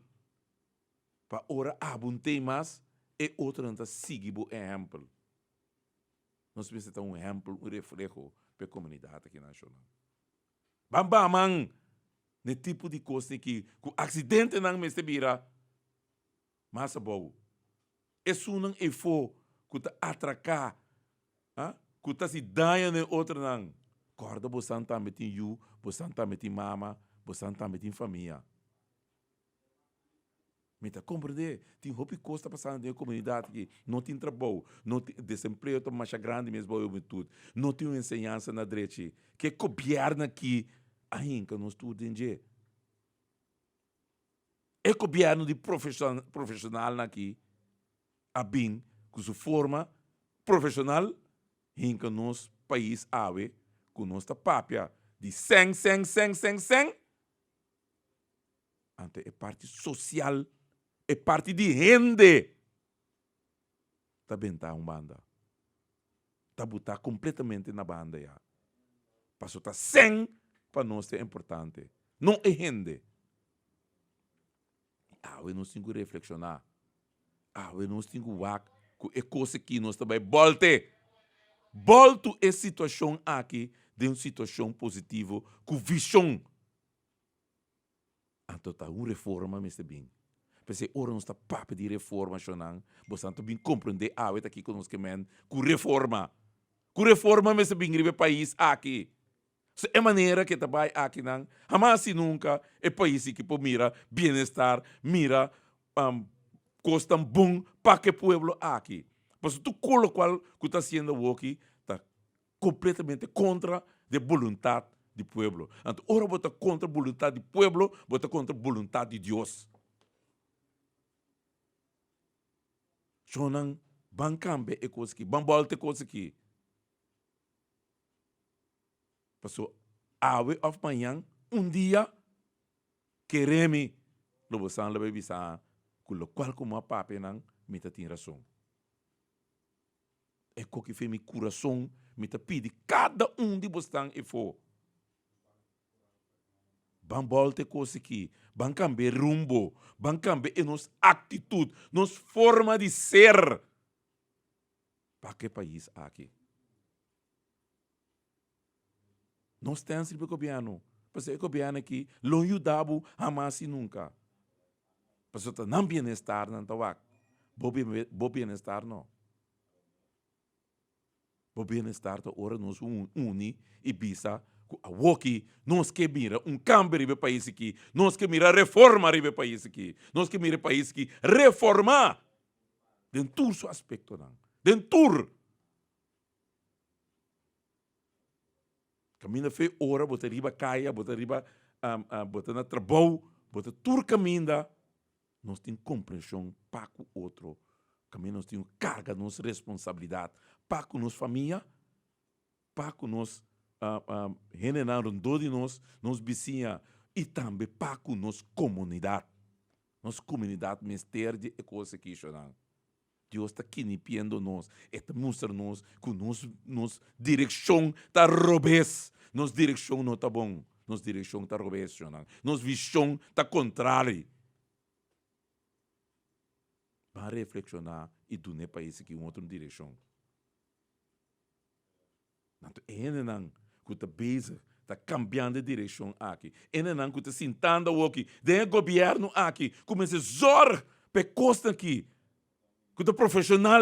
para ora abunte mais e outro não siga o exemplo. Nós precisamos exemplo, reflejo para a comunidade aqui nacional. Bambamang, ne tipo de coisa que o acidente não me vira, mas é bom. Isso não é for que te atracar, que te se danha ne outro não. Corda você está metendo you, você está metendo mama, você está metendo família. Me tá compreender? Tem roupa costa passando na comunidade que não tem trabalho, não tem desemprego, está mais grande mesmo tudo. Não tem ensinança na direita, que é governo aqui ainda não estuda em dia. É governo de profissional aqui, a bem que se forma profissional em que nosso país ave com nossa papia de 100, ante é parte social, é parte de rende. Tá bem, tá, banda. tá botar completamente na banda já. Passou tá sem para nós é importante. Não é gente. Eu não tenho que reflexionar. Eu não tenho que ver que é coisa que nós também volte. Volto a situação aqui de uma situação positiva com visão. Então tá uma reforma, Mr. Bing. Porque ora nós está papo de reforma, Shonan. Você não bem compreender está aqui conosco, man, com reforma. Com reforma, Mr. Bing, ribe país aqui. So, é maneira que trabalha aqui, não. Jamais e nunca é país que mira bem-estar, mira costa bom para que o povo aqui. Mas tu qual que está sendo aqui está completamente contra a vontade do povo. Então, ora você contra a vontade do povo, você contra a vontade de Deus. Shonan, ban cambe é coisa aqui, ban volte coisa aqui. Passou of manhã, dia, queremos, lobo san lebe bisa, com o qual como a pape não, me tem razão. É que fez meu coração, me pede cada de vocês e for. Ban volte coisa aqui, ban cambe rumbo, ban cambe em nossa atitude, nossa forma de ser. Para que país aqui? Nós temos o governo. Porque o governo aqui não ajudava jamais e nunca. Porque não bem-estar, não está. Bom bem-estar, não. Bom bem-estar, ora nós uni e bisa. Aqui, nós que mira cambio no país aqui. Nós que mira reforma no país aqui. Nós que mira o país aqui reformar. Dentro do seu aspecto, não. Dentro. Caminha fez hora, bota riba caia, bota riba, bota na trabalho, bota tudo caminha. Nós temos compreensão para o outro. Caminha nós temos carga, nossa responsabilidade para com nossa família, para com nós, renenaram de nós vizinhos e também para com nossa comunidade. Nossa comunidade mistério de coisa que choramos. Deus está quinipiando nós, está mostrando-nos que nossa direção está robês, nossa direção não está bom, nossa direção está robês, nossa visão está contrária. Para reflexionar e do ne país aqui uma outra direção. Então, não que está bezig, está cambiando de direção aqui. Não que está sentando aqui, dentro do governo aqui, começa a zorgar para costa aqui. Que o profissional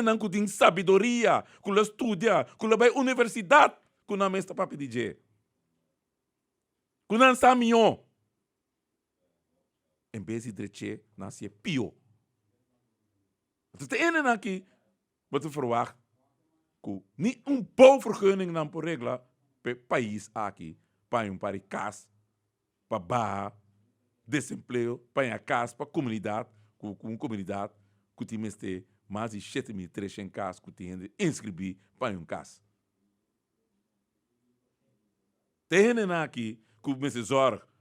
não tem sabedoria, que ele estuda, que ele vai à universidade, que não está para pedir. Que não está melhor. Em vez de direito, nasce pior. Então, tem aqui, wat verwacht, que nem bouwvergunning não por regra, para país aqui, para para casa, para barra, desemprego, para casa, para comunidade, com comunidade, que tem mais de 7.300 casos que tem inscrever para casa. Tem aqui que o mesmo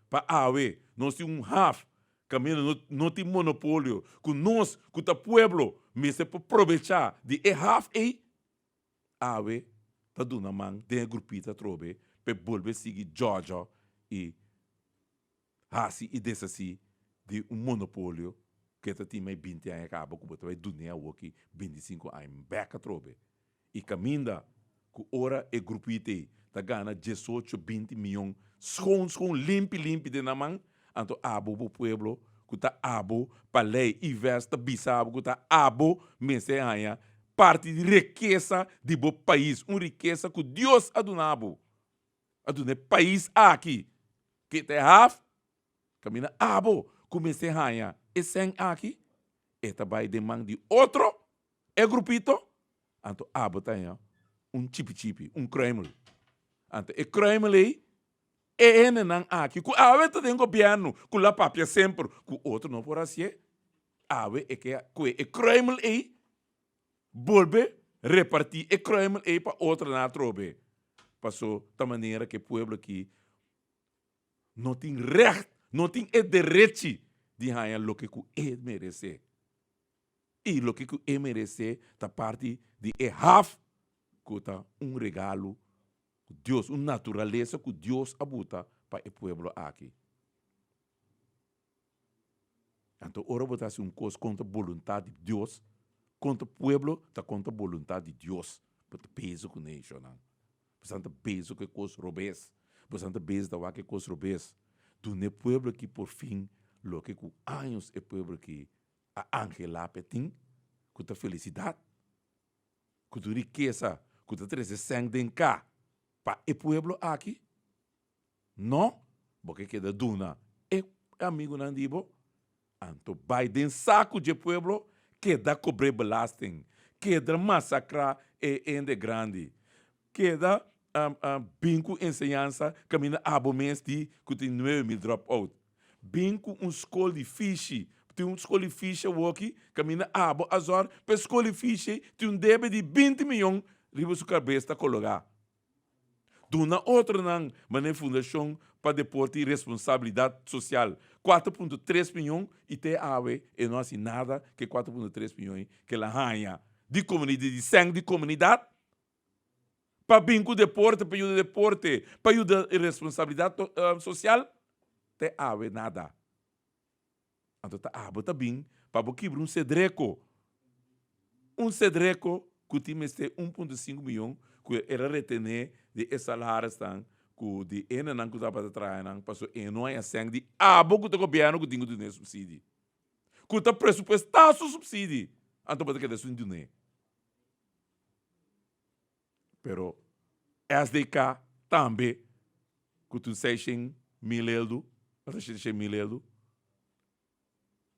para AWE, nós temos half, caminho não tem monopólio, que nós, que o povo, mas para aproveitar de half AWE, está dando mão de grupita trobe, para volver seguir Georgia e assim e desse assim de monopólio que está tem mais 20 anos acaba com o dunia aqui 25 anos back a trobe e caminha que ora é grupita tá ganha 18 20 milhões schoon limpo de na mão então abo o pueblo que tá abo para lei e vesta bisabo que tá abo mense aia parte de riqueza de bo país riqueza que Deus adunabo adune país aqui que te have caminha abo comece aia esse aqui vai de mão de outro grupito então abo tá chip Kremlin então Kremlin aí não aqui que a tem um governo que lá papia sempre que outro não por assim é que Kremlin aí volve repartir Kremlin aí para outro na trobe passou da maneira que o povo aqui não tem recht não tem direito de ganhar o que merece e o que merece da parte de half Kuta regalo que Deus, natureza que Deus abuta para o pueblo aqui. Então, ora botar um coisa contra a vontade de Deus, contra o pueblo, tá contra a vontade de Deus. Para peso com nation, não. Bastante peso que coisa robês, bastante peso da que coisa robês. Do ne pueblo que por fim, lo que com anos é pueblo que a angela petin, com a felicidade, com a riqueza, com a treze sangue de cá, para o pueblo aqui. Não, porque que da duna é amigo nandibo. Anto Biden saco de pueblo que da cobre belasting, que da massacrar ende grande, que da binco ensinança caminha abo mês de que tem 9.000 dropout. Binco escola de fiche, tem escola de fiche aqui, caminha abo azor, para escola de fiche tem débito de 20 milhões riba sua cabeça colocar. Duna outra não, mas fundação para deporte e responsabilidade social. 4,3 milhões e te ave e não assim nada que 4,3 milhões que la ranha de comunidade, de sangue de comunidade, para binco deporte, para ajudar deporte, para ajudar a responsabilidade social, te ave nada. Então te ave também para quebrar um cedreco. Um cedreco que tinha 1,5 milhões que era retener de salários que de ena não que estava trabalhando, passou não é sangue de abo que o governo que tinha de subsídio. Que está pressupostar o subsídio. Então pode quedar sem dinheiro. Pero SDK também que tu seja milelo, ou seja milelo,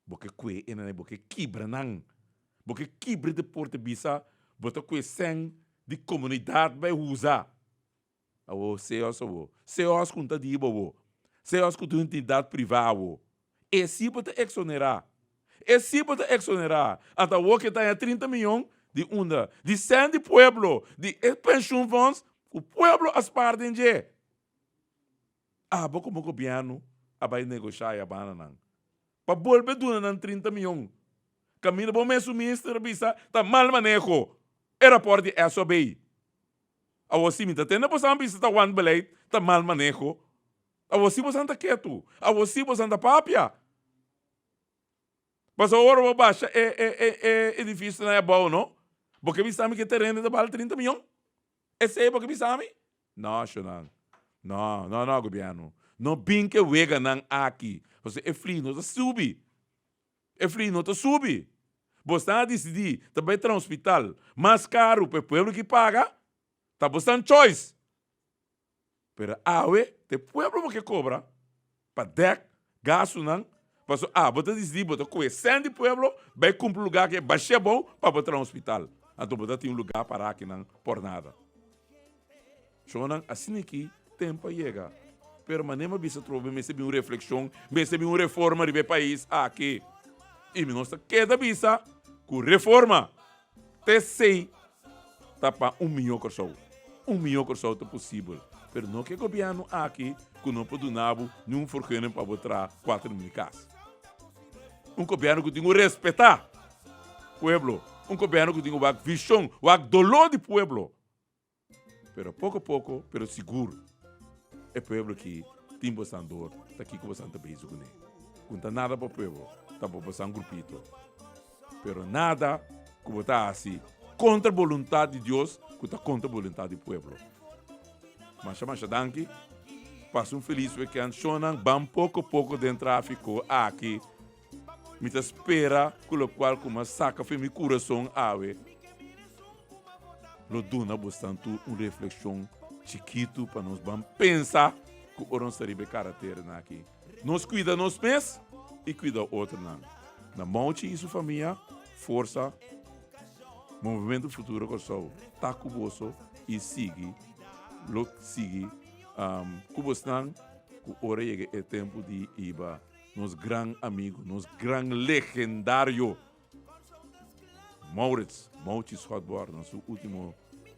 porque que é não porque quebra não, porque quebra de porta-bisa, porque que sangue de comunidade vai usar. O CEOs conta de ibo, CEOs com entidade privada, e se pode exonerar, até o que está 30 milhões de onda, de 100 de pueblo, de pension funds, o pueblo as partem de. Como o governo vai negociar a banana. Para volver do 30 milhões. Caminho bom mesmo ministro bisa, tá mal manejo. Era por de SOB. A você me tá tendo para saber se tá one beleid, tá mal manejo. A você você anda quieto. A você você anda papia. Mas a hora baixa é difícil não é bom, não? Porque me sabe que terreno de vale 30 milhões. Esse é porque me sabe? Não, Shonan. Não, governo. Não bem que wega não aqui. Você é frio, não sube. Você a decidir, também para um hospital mais caro para o povo que paga, tá bastante choice. Pero te povo que cobra, para dec, gasto não, você você decidir, você conhecendo o povo, vai cumprir lugar que é baixo bom para botar um hospital. Então você tem lugar para aqui não por nada. Shonan, assim aqui, tempo chega. Pero manema bisa trove, me uma reflexão, me uma reforma do país aqui. E me nossa queda bisa, com reforma, te sei, tá para 1 milhão de pessoas. 1 milhão de pessoas é possível. Pero não que o governo aqui, que não pode nabo, não forquenem para botar 4 mil casas. Governo que tem que respeitar o povo. Governo que tem que ter visão, o dolor do povo. Pero pouco a pouco, pero seguro. É o povo que tem bastante dor, está aqui com bastante beijo com ele. Não está nada para o povo, está para bastante grupito. Pero nada que botar assim, contra a vontade de Deus, que está contra a vontade do povo. Mas danke, passa feliz weekend, Shonan, bam pouco a pouco dentro do tráfico aqui. Me espera, com o qual como saca foi meu coração ave. Lo dona bastante uma reflexão chiquito para nós vamos pensar que o oron seria caráter aqui. Nós cuida nós mesmos e cuida outro não. Na monte e sua família, força, movimento futuro com sou, tá com você e sigue, com você não, que hora chega é tempo de iba, nos grande amigo, nos grande legendário, Maurits Hotbar, nosso último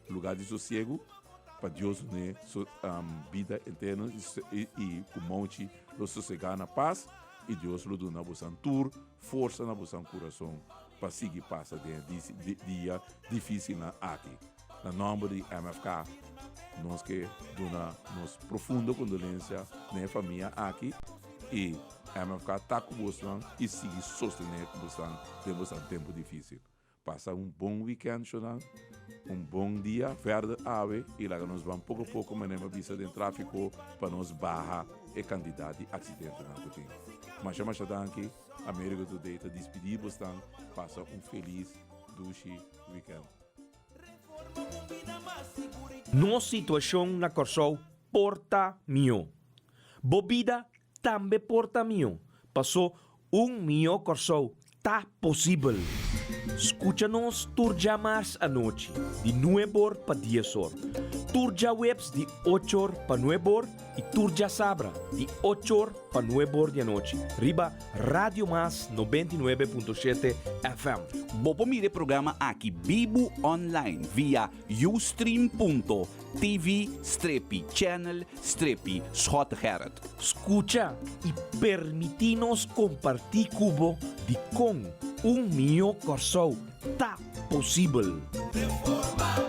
lugar de sossego, para Deus né, vida eterna e com monte lo sossegar na paz e Deus lo dá na vossa tour, força na vossa coração para seguir passa dia difícil na aqui. na nome de MFK, nós que dona nos profunda condolência na família aqui e MFK está com você e sigue sostener com você temos um tempo difícil. Passa um bom weekend, Shonan, um bom dia, verde ave e lá nós vamos pouco a pouco manter vista de tráfico para nos barrar e candidato de acidente na cotinha. Mas chama aqui, América Today está despedido, passa um feliz, duche weekend. No situação na Corsou porta mio. Bobida também porta mio. Passou mio Corsou. Tá possível. Escucha-nos turja mais à noite, de 9 para 10 horas. Turja webs de 8 horas para 9 horas e turja sabra de 8 horas para 9 horas da noite. Riba Radio Mas 99.7 FM. Bopo mire programa aqui Bibo Online via ustream.tv/channel/Schotherad. Escucha e permitinos compartir cubo de com mio Corsou. Tá possível. Reforma